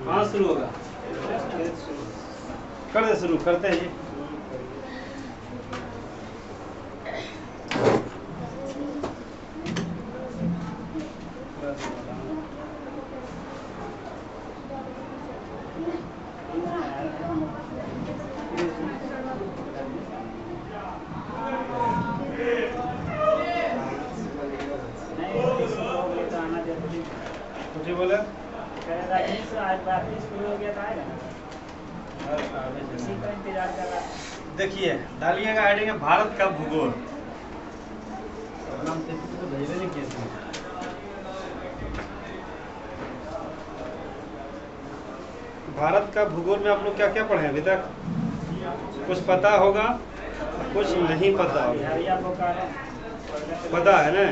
कहाँ शुरू होगा? कर दे शुरू, करते हैं जी। बोले देखिए डालिएगा हेडिंग है भारत का भूगोल। भारत का भूगोल में आप लोग क्या क्या पढ़े अभी तक? कुछ पता होगा, कुछ नहीं पता होगा। पता है ना?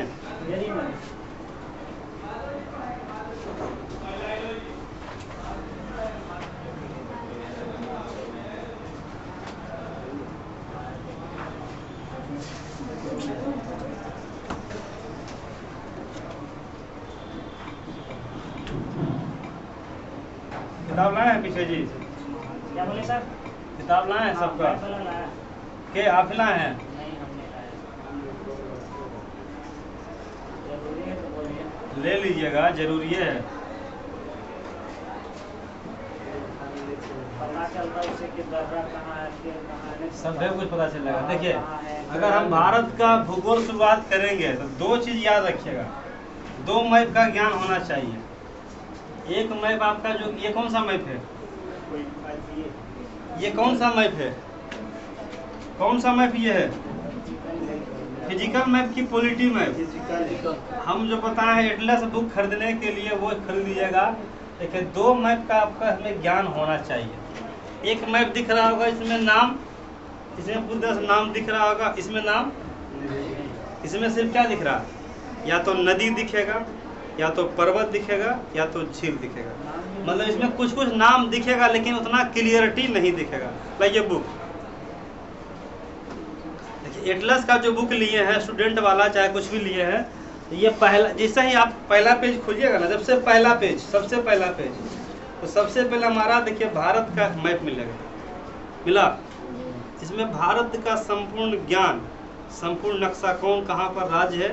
किताब लाए हैं पीछे जी? क्या बोले सर? किताब लाए हैं सबका? के आप लाए हैं? ले लीजिएगा, जरूरी है। सब कुछ पता चलेगा। देखिए अगर हम भारत का भूगोल शुरुआत करेंगे तो दो चीज याद रखिएगा। दो मैप का ज्ञान होना चाहिए। एक मैप आपका जो ये कौन सा मैप है? ये कौन सा मैप है? कौन सा मैप ये है? फिजिकल मैप की पॉलिटी मैप। हम जो बताए हैं एटलस बुक खरीदने के लिए वो खरीद लीजिएगा। देखिए दो मैप का आपका हमें ज्ञान होना चाहिए। एक मैप दिख रहा होगा, इसमें नाम, इसमें पूरा नाम दिख रहा होगा, इसमें नाम, इसमें सिर्फ क्या दिख रहा? या तो नदी दिखेगा, या तो पर्वत दिखेगा, या तो झील दिखेगा। मतलब इसमें कुछ कुछ नाम दिखेगा लेकिन उतना क्लियरिटी नहीं दिखेगा। लाइए बुक देखिए, एटलस का जो बुक लिए हैं स्टूडेंट वाला चाहे कुछ भी लिए हैं, ये पहला, जैसे ही आप पहला पेज खोजिएगा ना, सबसे पहला पेज, सबसे पहला पेज, तो सबसे पहले हमारा देखिए भारत का मैप मिलेगा। मिला? इसमें भारत का संपूर्ण ज्ञान, संपूर्ण नक्शा, कौन कहाँ पर राज्य है,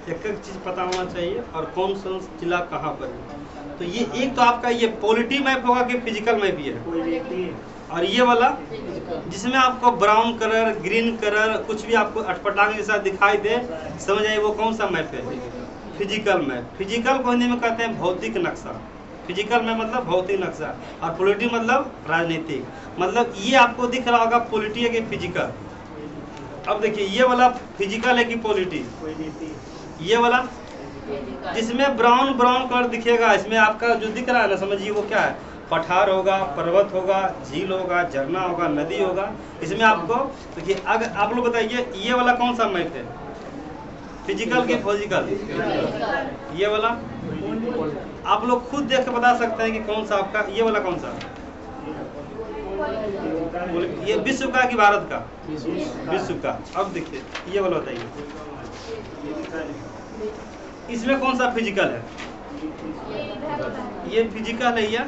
एक एक चीज पता होना चाहिए, और कौन सा जिला कहाँ पर है। तो ये एक तो आपका ये पॉलिटी मैप होगा कि फिजिकल मैप ही है। और ये वाला जिसमें आपको ब्राउन कलर, ग्रीन कलर, कुछ भी आपको अटपटांग के साथ दिखाई दे, समझ आइए वो कौन सा मैप है? Physical map. फिजिकल को हिंदी में कहते हैं भौतिक नक्शा। फिजिकल में मतलब भौतिक नक्शा, और पॉलिटी मतलब राजनीतिक। मतलब ये आपको दिख रहा होगा पॉलिटी है कि फिजिकल। अब देखिए ये वाला फिजिकल है कि पॉलिटी? ये वाला जिसमें ब्राउन ब्राउन कलर दिखेगा, इसमें आपका जो दिख रहा है ना, समझिए वो क्या है? पठार होगा, पर्वत होगा, झील होगा, झरना होगा, नदी होगा। इसमें आपको देखिए, अगर आप लोग बताइए ये वाला कौन सा मैप है? फिजिकल के फिजिकल? ये वाला आप लोग खुद देख के बता सकते हैं कि कौन सा आपका, ये वाला कौन सा? ये विश्व का कि भारत का? विश्व का। अब देखिए ये वाला बताइए, इसमें कौन सा फिजिकल है? ये फिजिकल है या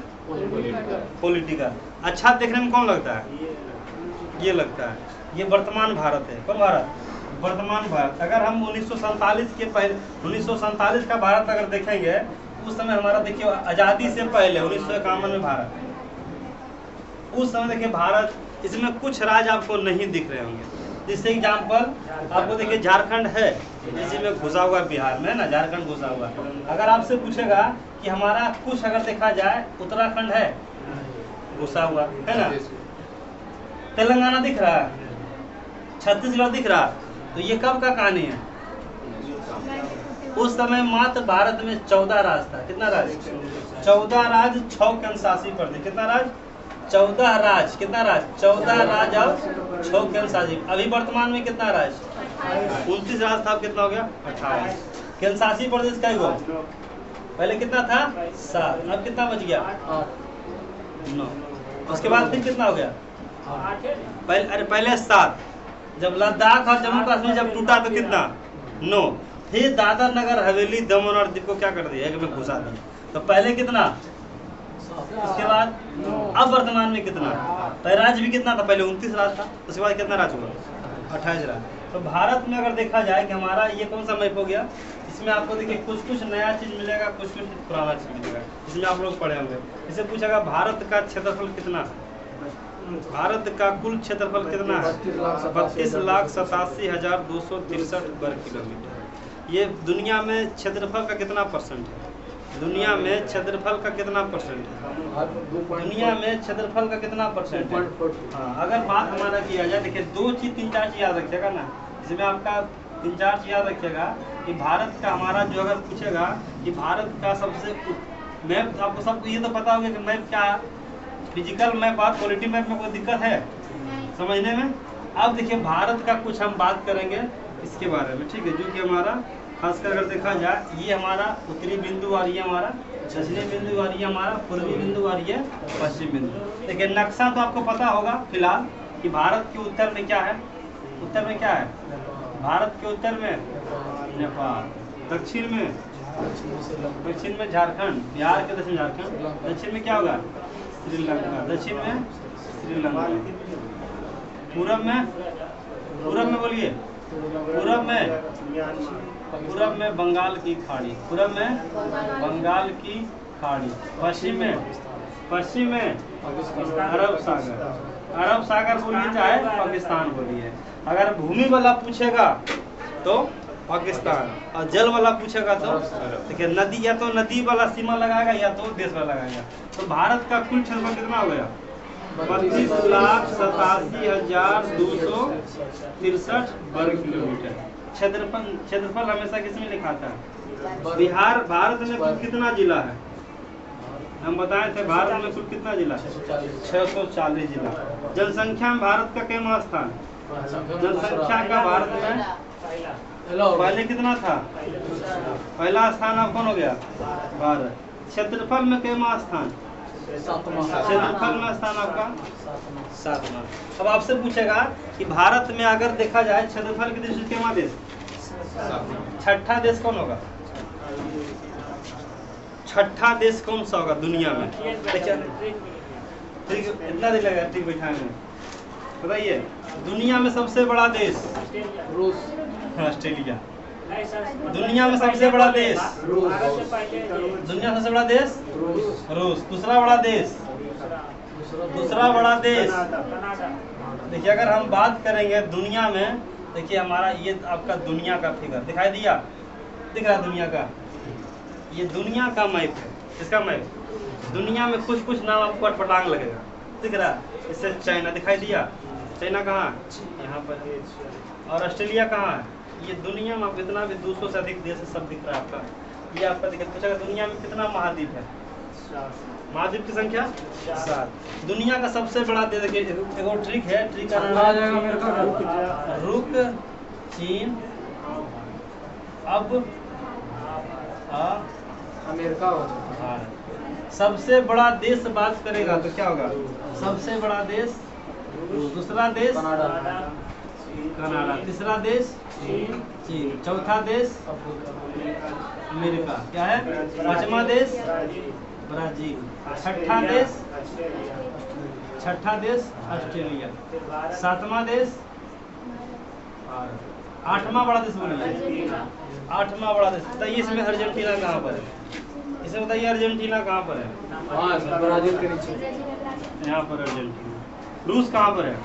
पॉलिटिकल? अच्छा देखने में कौन लगता है? ये लगता है। ये वर्तमान भारत है। कौन भारत? वर्तमान भारत। अगर हम 1947 के पहले, 1947 का भारत अगर देखेंगे, उस समय हमारा देखिए आज़ादी से पहले 1951 में भारत, उस समय देखिए भारत, इसमें कुछ राज्य आपको नहीं दिख रहे होंगे। जैसे एग्जाम्पल आपको देखिए झारखंड है, इसी में घुसा हुआ बिहार में ना, झारखंड घुसा हुआ। अगर आपसे पूछेगा कि हमारा कुछ अगर देखा जाए, उत्तराखंड है घुसा हुआ, है ना? तेलंगाना दिख रहा है, छत्तीसगढ़ दिख रहा। तो ये कब का कहानी है? उस समय मात्र भारत में 14 राज्य था। कितना राज्य? 14 राज्य, 6 केंद्रशासित प्रदेश। कितना राज्य? 14 राज्य। कितना राज्य? 14 राज्य और 6 केंद्रशासित। अभी वर्तमान में कितना राज्य? 29 राज्य था। कितना हो गया? 28। केंद्रशासित प्रदेश कई गो? पहले कितना था? 7। अब कितना बच गया? 9। उसके बाद फिर कितना हो गया? पहले 7। जब लद्दाख और जम्मू कश्मीर जब टूटा तो कितना? 9। फिर दादर नगर हवेली, दमन और दीव को क्या कर दिया? एक में घुसा दिया। तो पहले कितना? उसके बाद अब वर्तमान में कितना, तो राज्य भी कितना था, पहले 29 राज्य था, उसके बाद कितना राज्य हुआ, 28 राज्य। तो भारत में अगर देखा जाए कि हमारा ये कौन सा मैप हो गया, इसमें आपको देखिए कुछ नया चीज मिलेगा, कुछ पुराना चीज मिलेगा, इसमें आप लोग पढ़े होंगे। इसे पूछेगा भारत का क्षेत्रफल कितना है, भारत का कुल क्षेत्रफल कितना है, 32,87,263 वर्ग किलोमीटर। ये दुनिया में क्षेत्रफल का कितना परसेंट है, दुनिया में क्षेत्रफल का कितना परसेंट है, दुनिया में क्षेत्रफल का कितना परसेंट है। हाँ, अगर बात हमारा किया जाए, देखिए 2 चीज 3-4 चीज याद रखिएगा ना, इसमें आपका 3-4 चीज याद रखिएगा कि भारत का हमारा जो अगर पूछेगा कि भारत का सबसे मैप, आपको सबको ये तो पता होगा कि मैप क्या है, फिजिकल मैप और क्वालिटी मैप में कोई दिक्कत है समझने में। अब देखिए भारत का कुछ हम बात करेंगे इसके बारे में, ठीक है, जो कि हमारा खासकर अगर देखा जाए, ये हमारा उत्तरी बिंदु और ये हमारा दक्षिणी बिंदु और ये हमारा पूर्वी बिंदु और ये पश्चिम बिंदु। देखिए नक्शा तो आपको पता होगा फिलहाल कि भारत के उत्तर में क्या है, उत्तर में क्या है, भारत के उत्तर में नेपाल, दक्षिण में झारखंड, बिहार के दक्षिण झारखंड, दक्षिण में क्या होगा श्रीलंका, दक्षिण में श्रीलंका, पूरब में बोलिए, पूरब में बंगाल की खाड़ी, पूरब में बंगाल की खाड़ी, पश्चिम में अरब सागर बोलिए चाहे पाकिस्तान बोलिए। अगर भूमि वाला पूछेगा तो पाकिस्तान और जल वाला पूछेगा तो देखिए नदी, या तो नदी वाला सीमा लगाएगा या तो देश वाला लगाएगा। तो भारत का कुल क्षेत्रफल कितना हो गया, 32,87,263 वर्ग किलोमीटर। क्षेत्रफल हमेशा किसमें लिखा था, भारत में कुल कितना जिला है, हम बताए थे भारत में कुल कितना जिला है, 640 जिला। जनसंख्या में भारत का कितना स्थान, जनसंख्या का भारत में पहले कितना था, पहला स्थान अब कौन हो गया, भारत। क्षेत्रफल में कितना स्थान, क्षेत्रफल में स्थान आपका 7वां। अब आपसे पूछेगा कि भारत में अगर देखा जाए क्षेत्रफल की दृष्टि से कितना देश, 6ठा देश कौन होगा, 6ठा देश कौन सा होगा दुनिया में, देखिए ठीक इतना देर लगेगा ठीक बैठाने में, बताइए। दुनिया में सबसे बड़ा देश रूस, ऑस्ट्रेलिया। दुनिया में सबसे बड़ा देश दुनिया सबसे बड़ा देश रूस। दूसरा बड़ा देश देखिए, अगर हम बात करेंगे दुनिया में, देखिए हमारा ये आपका दुनिया का फिगर दिखाई दिया, दिख रहा है दुनिया का, ये दुनिया का मैप है, इसका मैप। दुनिया में कुछ नाम आपको अटपटांग लगेगा, दिख रहा है, इससे चाइना दिखाई दिया, चाइना कहाँ, यहाँ पर। और ऑस्ट्रेलिया कहाँ है, ये दुनिया में इतना भी 200 से अधिक देश सब दिख रहा है आपका। ये आपका दिक्कत पूछा, दुनिया में कितना महाद्वीप है, महाद्वीप की संख्या 7। दुनिया का सबसे बड़ा देश, देखिए एक ट्रिक है, ट्रिक का नाम रुक, चीन, अब अमेरिका, भारत। सबसे बड़ा देश बात करेगा तो क्या होगा, सबसे बड़ा देश, दूसरा देश कनाडा, तीसरा देश चीन, चौथा देश अमेरिका, क्या है, पांचवा देश ब्राजील, छठा देश ऑस्ट्रेलिया, 7वां देश भारत, 8वां बड़ा देश बोलिए, 8वां बड़ा देश बताइए। इसमें अर्जेंटीना कहाँ पर है, इसे बताइए अर्जेंटीना कहाँ पर है, ब्राजील के नीचे, यहाँ पर अर्जेंटीना। रूस कहाँ पर है,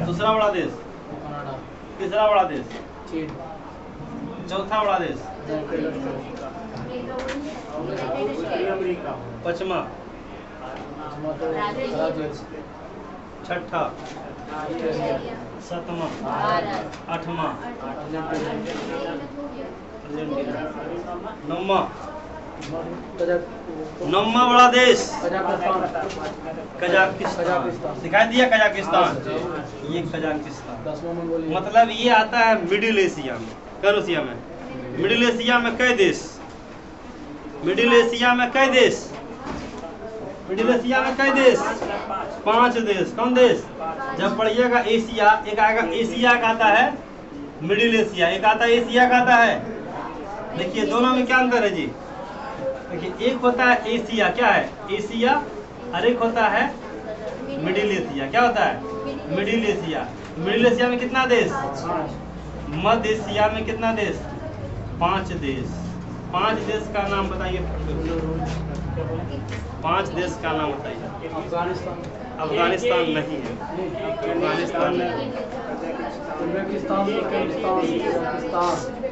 दूसरा बड़ा देश, तीसरा बड़ा देश चीन, चौथा बड़ा देश पश्चिमा, छठा, 7वां, 8वां अर्जेंटीना, 9वां बड़ा देश कजाकिस्तान, दिखाई दिया कजाकिस्तान, ये कजाकिस्तान। मतलब ये आता है मिडिल एशिया में, करोसिया में। मिडिल एशिया में कई देश, मिडिल एशिया में कई देश, मिडिल एशिया में कई देश, 5 देश। कौन देश, जब पढ़िएगा एशिया, एक आएगा एशिया का आता है, मिडिल एशिया एक आता है, एशिया का आता है। देखिए दोनों में क्या अंतर है जी, देखिए, एक होता है एशिया, क्या है एशिया, और एक होता है मिडिल एशिया। क्या होता है मिडिल एशिया। मिडिल एशिया में कितना देश? मध्य एशिया में कितना देश? 5 देश। 5 देश का नाम बताइए। 5 देश का नाम बताइए। अफगानिस्तान नहीं है, अफगानिस्तान नहीं।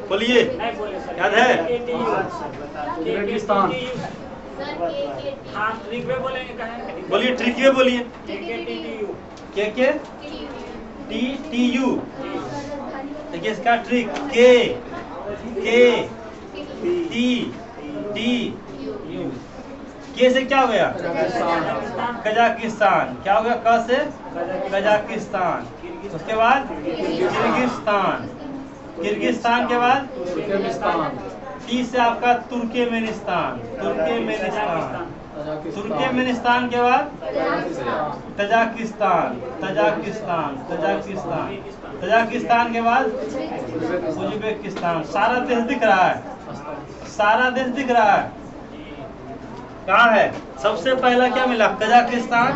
बोलिए, याद है? हाँ, ट्रिक में बोलेंगे कहें। बोलिए, ट्रिक में बोलिए। के TTU। देखिए इसका ट्रिक के TTU। के से क्या हो गया? कजाकिस्तान। क्या हो गया? क से कजाकिस्तान। उसके बाद किर्गिस्तान। किर्गिस्तान के बाद टी से आपका तुर्कमेनिस्तान। तुर्कमेनिस्तान। तुर्कमेनिस्तान के बाद तजाकिस्तान। तजाकिस्तान। तजाकिस्तान। तजाकिस्तान के बाद उज्बेकिस्तान। सारा देश दिख रहा है, सारा देश दिख रहा है। कहाँ है? सबसे पहला क्या मिला? कजाकिस्तान।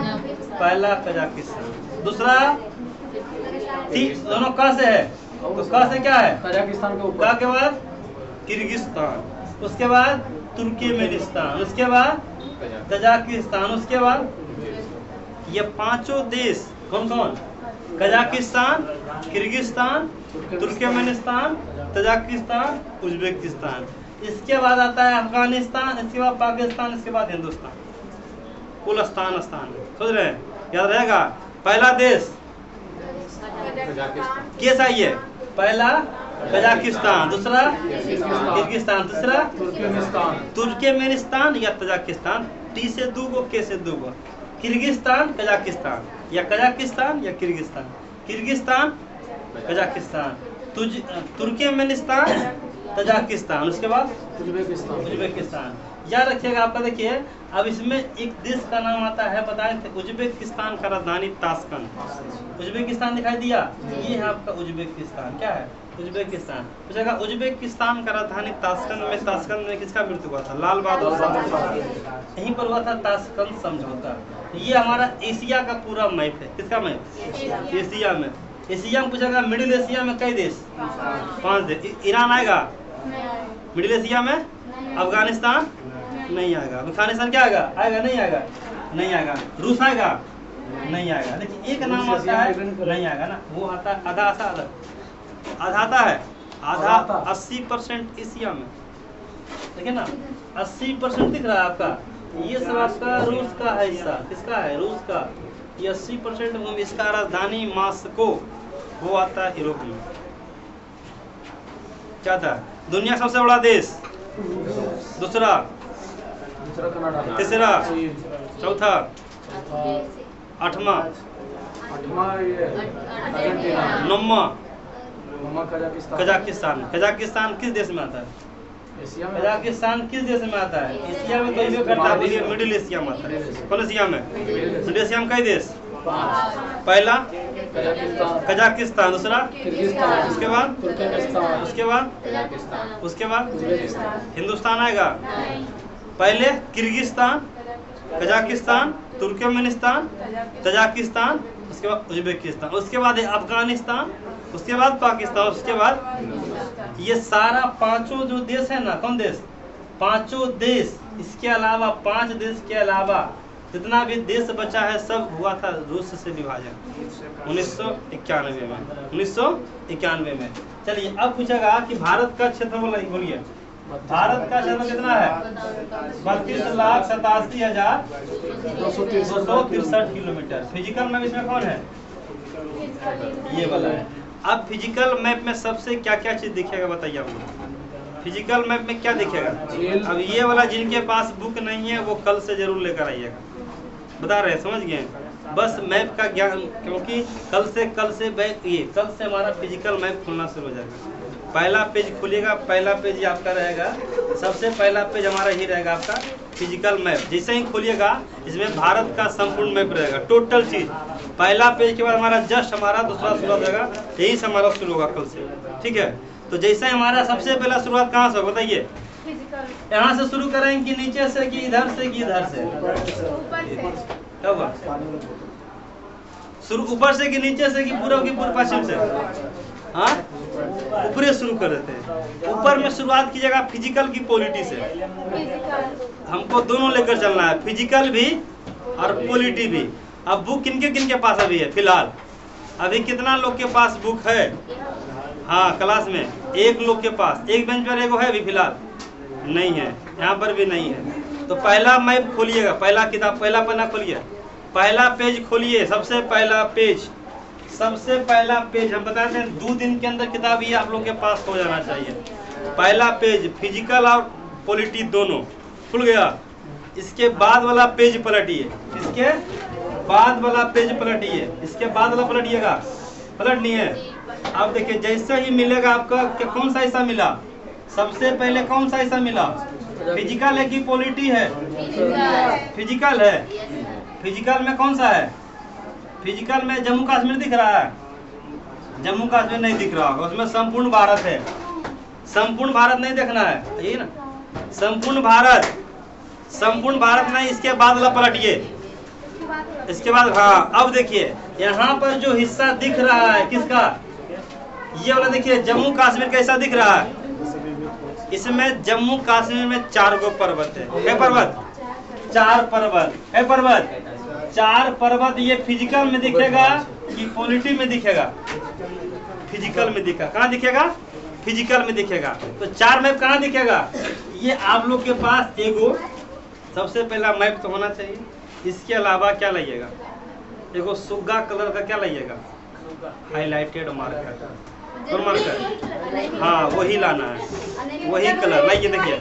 पहला कजाकिस्तान। दूसरा दोनों क से है, तो क से क्या है? कजाकिस्तान के ऊपर। क के बाद किर्गिस्तान, उसके बाद तुर्कमेनिस्तान, उसके बाद तजाकिस्तान, उसके बाद ये 5 देश कौन कौन? Kazakhstan, Kyrgyzstan, Turkmenistan, Tajikistan, Uzbekistan. इसके बाद आता है अफगानिस्तान, इसके बाद पाकिस्तान, इसके बाद हिंदुस्तान। कुल स्थान समझ रहे हैं? याद रहेगा। पहला देश कैसा ही है? पहला कजाकिस्तान, दूसरा किर्गिस्तान, तीसरा तुर्कमेनिस्तान या तजाकिस्तान। टी से 2 गो, के से 2 गो। किर्गिस्तान, कजाकिस्तान, या कजाकिस्तान या Kyrgyzstan. Kyrgyzstan, Kazakhstan, Turkmenistan, Tajikistan, उसके बाद उज्बेकिस्तान। याद रखिएगा आपका। देखिए, अब इसमें एक देश का नाम आता है, बताए थे उज्बेकिस्तान का राजधानी ताशकंद। उज्बेकिस्तान दिखाई दिया, ये है आपका उज्बेकिस्तान। क्या है? उज्बेकिस्तान। पूछेगा उज्बेकिस्तान का राजधानी ताशकंद में, ताशकंद में किसका मृत्यु हुआ था? लाल बहादुर शास्त्री। यहीं पर हुआ था ताशकंद समझौता। ये हमारा एशिया का पूरा मैप है। किसका मैप? एशिया में। एशिया में पूछेगा मिडिल एशिया में कई देश? 5 देश। ईरान आएगा मिडिल एशिया में? अफगानिस्तान नहीं आएगा। अफगानिस्तान क्या आएगा? आएगा नहीं आएगा? नहीं आएगा। रूस आएगा? नहीं आएगा। लेकिन एक नाम आता है, नहीं आएगा ना, वो आता है आधा आता है, आधा 80% एशिया में। देखिए ना, 80% दिख रहा है आपका। ये सब आपका रूस का है हिस्सा। किसका है? रूस का। ये 80% भूमि, इसका राजधानी मॉस्को, वो आता है यूरोप में। क्या था? दुनिया का सबसे बड़ा देश। दूसरा, तीसरा, चौथा, 8वां, 9वां कजाकिस्तान। कजाकिस्तान किस देश में आता है? कजाकिस्तान किस देश में आता है? एशिया में। तो करता है, बोलिए मिडिल एशिया में आता है। कौन एशिया में? मिडिल एशिया में कई देश? पहला कजाकिस्तान, दूसरा उसके बाद हिंदुस्तान आएगा। पहले किर्गिस्तान, कजाकिस्तान, तुर्कमेनिस्तान, तजाकिस्तान, उसके बाद उज्बेकिस्तान, उसके बाद अफगानिस्तान, उसके बाद पाकिस्तान, उसके बाद ये सारा 5 जो देश है ना, कौन देश? 5 देश। इसके अलावा 5 देश के अलावा जितना भी देश बचा है सब हुआ था रूस से विभाजन 1991 में। 1991 में। चलिए, अब पूछेगा कि भारत का क्षेत्रफल बोलिए। भारत का क्षेत्र कितना है? 32,87,263 किलोमीटर। फिजिकल मैप इसमें कौन है? ये वाला है। अब फिजिकल मैप में सबसे क्या क्या चीज दिखेगा बताइए आप लोग। फिजिकल मैप में क्या दिखेगा? अब ये वाला जिनके पास बुक नहीं है वो कल से जरूर लेकर आइएगा। बता रहे हैं, समझ गए? बस मैप का ज्ञान, क्योंकि कल से हमारा फिजिकल मैप खुलना शुरू हो जाएगा। पहला पेज खुलेगा, पहला पेज ही आपका रहेगा। सबसे पहला पेज हमारा ही रहेगा आपका फिजिकल मैप। जैसे ही खोलिएगा इसमें भारत का संपूर्ण मैप रहेगा, टोटल चीज। पहला पेज के बाद हमारा जस्ट हमारा दूसरा शुरुआत रहेगा, यही से हमारा शुरू होगा कल से। ठीक है, तो जैसे हमारा सबसे पहला शुरुआत कहाँ से बताइए? फिजिकल यहाँ से शुरू करेंगे कि नीचे से कि इधर से कि इधर से? ऊपर से क्या हुआ? शुरू ऊपर से कि नीचे से कि पूर्व की पूर्व पश्चिम से? हाँ, ऊपर से शुरू कर देते हैं। ऊपर में शुरुआत कीजिएगा फिजिकल की पॉलिटी से। फिजिकल हमको दोनों लेकर चलना है, फिजिकल भी और पॉलिटी भी। अब बुक किनके किनके पास अभी है फिलहाल? अभी कितना लोग के पास बुक है? हाँ, क्लास में एक लोग के पास, एक बेंच पर एगो है अभी फिलहाल? नहीं है, यहाँ पर भी नहीं है। तो पहला मैप खोलिएगा, पहला किताब, पहला पन्ना खोलिए, पहला पेज खोलिए, सबसे पहला पेज, सबसे पहला पेज। हम बताते हैं 2 दिन के अंदर किताब ये आप लोग के पास हो जाना चाहिए। पहला पेज फिजिकल और पॉलिटी दोनों खुल गया। इसके बाद वाला पेज पलटिए, इसके बाद वाला पेज पलटिए, इसके बाद वाला पलटिएगा, पलट नहीं है। अब देखिए जैसे ही मिलेगा आपका कि कौन सा हिस्सा मिला, सबसे पहले कौन सा हिस्सा मिला? फिजिकल है कि पॉलिटी है? फिजिकल है। फिजिकल में कौन सा है? फिजिकल में जम्मू कश्मीर दिख रहा है? जम्मू कश्मीर नहीं दिख रहा होगा, उसमें संपूर्ण भारत है। संपूर्ण भारत नहीं देखना है, ये ना संपूर्ण भारत, संपूर्ण भारत नहीं। इसके बाद वाला पलटिए, इसके बाद, हाँ अब देखिए यहाँ पर जो हिस्सा दिख रहा है किसका? ये वाला देखिए, जम्मू कश्मीर का हिस्सा दिख रहा है। इसमें जम्मू कश्मीर में 4 गो पर्वत है पर्वत? 4 पर्वत है पर्वत। 4 पर्वत ये फिजिकल में दिखेगा कि पॉलिटी में दिखेगा? फिजिकल में दिखेगा। कहाँ दिखेगा? फिजिकल में दिखेगा। तो 4 मैप कहाँ दिखेगा? ये आप लोग के पास एगो सबसे पहला मैप तो होना चाहिए। इसके अलावा क्या लाइएगा? एगो सुग्गा कलर का क्या लाइएगा? हाईलाइटेड मार्कर, कौन मार्कर? हाँ वही लाना है, वही कलर लाइए। देखिए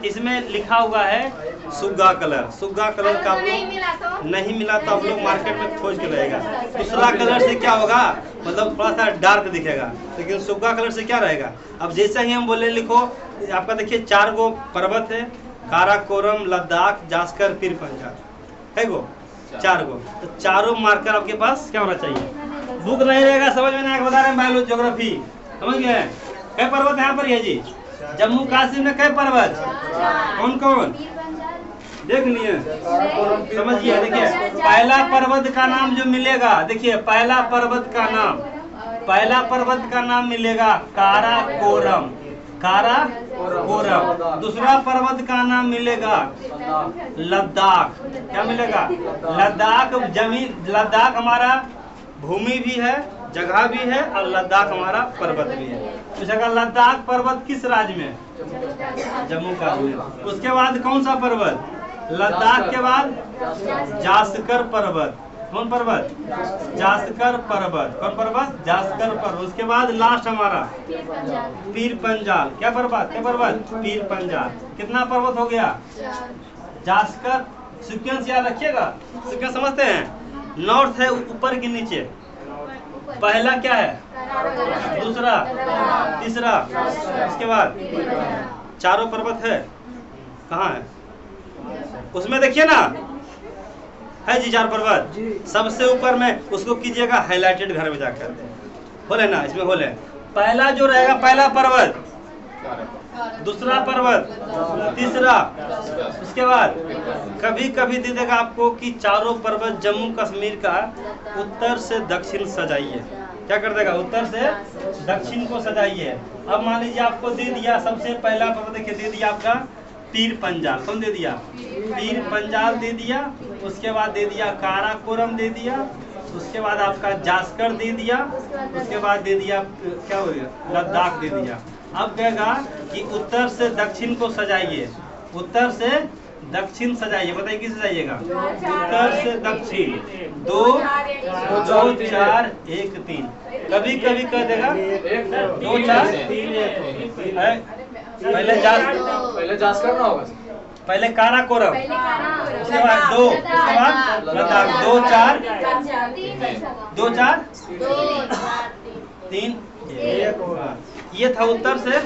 इसमें लिखा हुआ है सुग्गा कलर। सुग्गा कलर का नहीं मिला तो आप लोग मार्केट में खोज के रहेगा। दूसरा कलर से क्या होगा, मतलब थोड़ा सा डार्क दिखेगा, लेकिन सुग्गा कलर से क्या रहेगा? अब जैसे ही हम बोले लिखो, आपका देखिए 4 गो पर्वत है, काराकोरम, लद्दाख, जास्कर, पीर पंजाल है गो 4 गो। तो चारों मार्कर आपके पास क्या होना चाहिए? बुक नहीं रहेगा, समझ में नहीं आएगा, बता रहे हैं बायोलॉजी ज्योग्राफी, समझ गए? कई पर्वत यहाँ पर है जी? जम्मू कश्मीर में कई पर्वत? कौन कौन देख लिए, समझिए। देखिए पहला पर्वत का नाम जो मिलेगा, देखिए पहला पर्वत का नाम, पहला पर्वत का नाम मिलेगा काराकोरम, काराकोरम। दूसरा पर्वत का नाम मिलेगा लद्दाख, क्या मिलेगा? लद्दाख। जमीन, लद्दाख हमारा भूमि भी है, जगह भी है, और लद्दाख हमारा पर्वत भी है। पूछेगा लद्दाख पर्वत किस राज्य में? जम्मू कश्मीर। उसके बाद कौन सा पर्वत? लद्दाख के बाद जास्कर पर्वत। कौन पर्वत? जास्कर पर्वत। कौन पर्वत? जास्कर पर्वत। उसके बाद लास्ट हमारा पीर पंजाल। क्या पर्वत? क्या पर्वत? पीर पंजाल। कितना पर्वत हो गया? जास्कर। सीक्वेंस याद रखिएगा, सीक्वेंस समझते हैं? नॉर्थ है ऊपर के नीचे, पहला क्या है? दूसरा, तीसरा, उसके बाद 4 पर्वत है। कहाँ है? उसमें देखिए ना, है जी 4 पर्वत। सबसे ऊपर में उसको कीजिएगा हाईलाइटेड, घर में जाकर होले ना, इसमें होले। पहला जो रहेगा पहला पर्वत, दूसरा पर्वत, तीसरा, उसके बाद कभी कभी दे देगा आपको कि 4 पर्वत जम्मू कश्मीर का उत्तर से दक्षिण सजाइए। क्या कर देगा? उत्तर से दक्षिण को सजाइए। अब मान लीजिए आपको दे दिया सबसे पहला पर्वत, देखिए दे दिया आपका पीर पंजाल। कौन दे दिया? पीर पंजाल दे दिया। उसके बाद दे दिया काराकोरम दे दिया। उसके बाद आपका जास्कर दे दिया। उसके बाद दे दिया क्या हो गया? लद्दाख दे दिया। अब कहेगा कि उत्तर से दक्षिण को सजाइए, उत्तर से दक्षिण सजाइए। बताइए किस सजाइएगा? उत्तर से दक्षिण। 2 2 4 1 3। कभी कभी कह देगा 2 4 3 1। पहले जांच करना होगा। पहले काराकोरम, उसके बाद 2, उसके बाद लद्दाख। 2 4 2 4 3 1। ये था उत्तर से।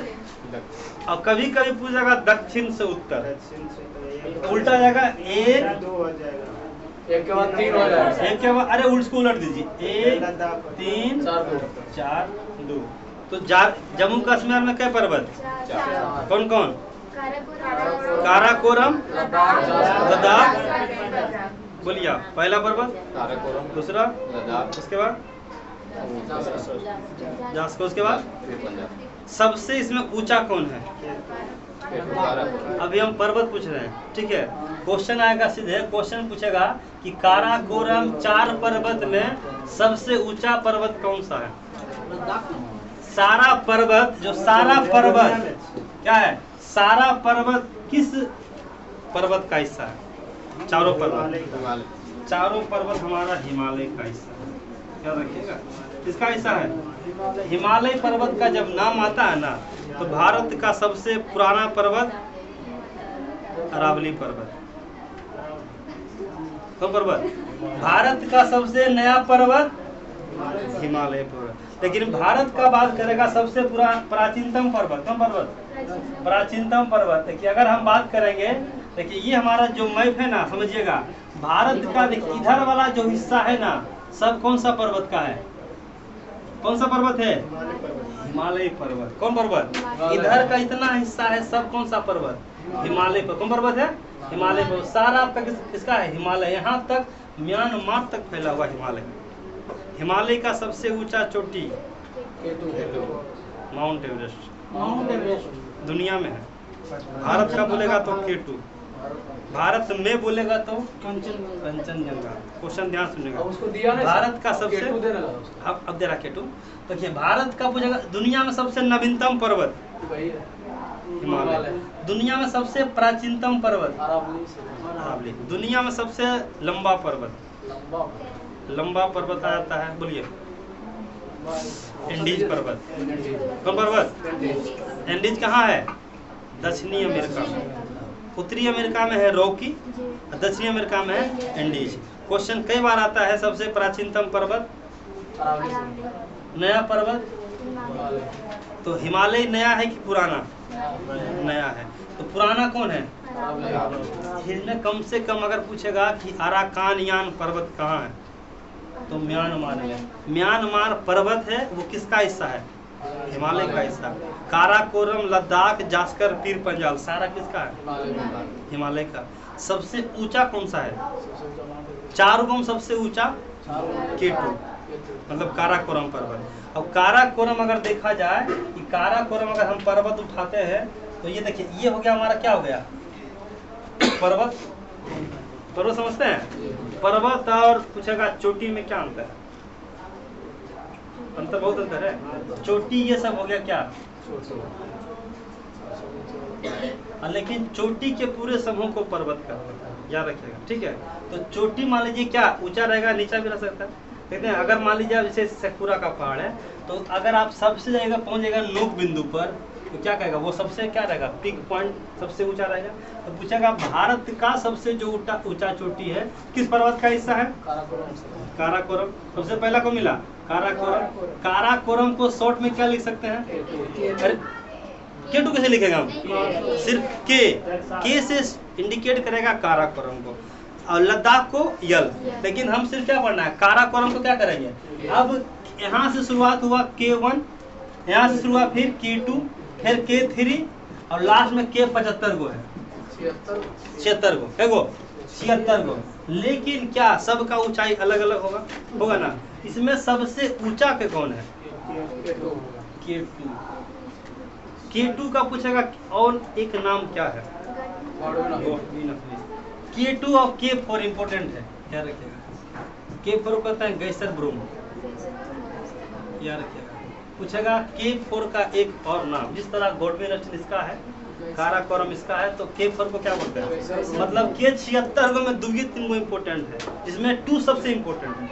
और कभी कभी पूछेगा दक्षिण से उत्तर, उल्टा जाएगा। 1 के बाद 3 हो जाएगा। 1 के बाद, अरे उसको उलट दीजिए। 1 3 4 2। तो जम्मू कश्मीर में क्या पर्वत? चार। कौन कौन? काराकोरम। काराकोरम, लद्दाख। लद्दाख। बोलिए आप। पहला पर्वत, काराकोरम, दूसरा, लद्दाख, उसके बाद जास्को, उसके बाद फिर पंजाब। सबसे इसमें ऊंचा कौन है? काराकोरम। अभी हम पर्वत पूछ रहे हैं, ठीक है। क्वेश्चन आएगा सीधे, क्वेश्चन पूछेगा कि काराकोरम 4 पर्वत में सबसे ऊंचा पर्वत कौन सा है? सारा पर्वत, जो सारा पर्वत क्या है, सारा पर्वत किस पर्वत का हिस्सा है? चारों पर्वत, हिमालय। चारों पर्वत हमारा हिमालय का हिस्सा है, याद रखिएगा। किसका हिस्सा है? हिमालय पर्वत का जब नाम आता है ना, तो भारत का सबसे पुराना पर्वत अरावली पर्वत। कौन पर्वत? भारत का सबसे नया पर्वत हिमालय पर्वत। लेकिन भारत का बात करेगा सबसे प्राचीनतम पर्वत, कौन पर्वत? प्राचीनतम पर्वत। देखिए अगर हम बात करेंगे, देखिए ये हमारा जो मैप है ना, समझिएगा भारत का, देखिए इधर वाला जो हिस्सा है ना, सब कौन सा पर्वत का है? कौन सा पर्वत है? हिमालय पर्वत। कौन पर्वत? इधर का इतना हिस्सा है सब कौन सा पर्वत? हिमालय पर्वत। कौन पर्वत है? हिमालय पर्वत। सारा तक इसका है हिमालय, यहाँ तक म्यांमार तक फैला हुआ हिमालय। हिमालय का सबसे ऊंचा चोटी माउंट एवरेस्ट दुनिया में है। भारत का बोलेगा तो K2, भारत में बोलेगा तो कंचनजंगा। क्वेश्चन ध्यान सुनिएगा। उसको दिया ना भारत का सबसे, K2 देने लगा उसको। अब दे रहा K2। देखिए भारत का पूछेगा दुनिया में सबसे नवीनतम पर्वत वही है। हिमालय। दुनिया में सबसे प्राचीनतम पर्वत अरावली से अरावली। दुनिया में सबसे लंबा पर्वत, लंबा लंबा पर्वत आ जाता है, बोलिए एंडीज पर्वत। कौन पर्वत? एंडीज कहाँ है? दक्षिणी अमेरिका में। उत्तरी अमेरिका में है रॉकी, दक्षिणी अमेरिका में है एंडीज। क्वेश्चन कई बार आता है सबसे प्राचीनतम पर्वत, अरावली से नया पर्वत। हिमालय। तो हिमालय नया है कि पुराना? नया है। तो पुराना कौन है? इसमें कम से कम अगर पूछेगा कि अराकान यान पर्वत कहाँ है, तो म्यांमार में। म्यांमार पर्वत है, वो किसका हिस्सा है? हिमालय का हिस्सा। काराकोरम, लद्दाख, जास्कर, पीर पंजाल सारा किसका है? हिमालय का। सबसे ऊंचा कौन सा है? चारों में सबसे ऊंचा K2, मतलब काराकोरम पर्वत। अब काराकोरम अगर देखा जाए कि काराकोरम अगर हम पर्वत उठाते हैं, तो ये देखिए ये हो गया हमारा, क्या हो गया? पर्वत। पर्वत समझते हैं? पर्वत और पूछेगा चोटी में क्या अंतर है? अंतर बहुत अंतर है। चोटी ये सब हो गया क्या? लेकिन चोटी के पूरे समूह को पर्वत कहते हैं, याद रखिएगा, ठीक है। तो चोटी मान लीजिए क्या ऊंचा रहेगा, नीचा भी रह सकता है। कहते हैं अगर मान लीजिए जैसे सतपुरा का पहाड़ है, तो अगर आप सबसे जाएगा पहुंच जाएगा नोक बिंदु पर, तो क्या कहेगा? वो सबसे क्या रहेगा? पीक पॉइंट सबसे ऊंचा रहेगा। तो पूछेगा भारत का सबसे जो ऊंचा चोटी है किस पर्वत का हिस्सा है? काराकोरम। सबसे पहला को मिला काराकोरम। काराकोरम को शॉर्ट में क्या लिख सकते हैं? K2 कैसे लिखेगा हम? सिर्फ के से इंडिकेट करेगा काराकोरम को, और लद्दाख को यल। लेकिन हम सिर्फ क्या पढ़ना है? काराकोरम को क्या करेंगे? अब यहाँ से शुरुआत हुआ K1, यहाँ से शुरुआत फिर K2, फिर K3, और लास्ट में K75 गो है, 76 गो है, वो 76 गो। लेकिन क्या सबका ऊंचाई अलग अलग होगा ना? इसमें सबसे ऊंचा पे कौन है? K2। K2 का पूछेगा और एक नाम क्या है? K2 और K4 इंपोर्टेंट है, क्या रखिएगा। K4 कहता है गैसर ब्रूम, याद रखिएगा। पूछेगा K4 का एक और नाम, जिस तरह गॉडविन रस्टिन इसका है, काराकोरम इसका है, तो K4 को क्या बोलते हैं? मतलब K76 गो में 2-3 गो इम्पोर्टेंट है, जिसमें 2 सबसे इम्पोर्टेंट है।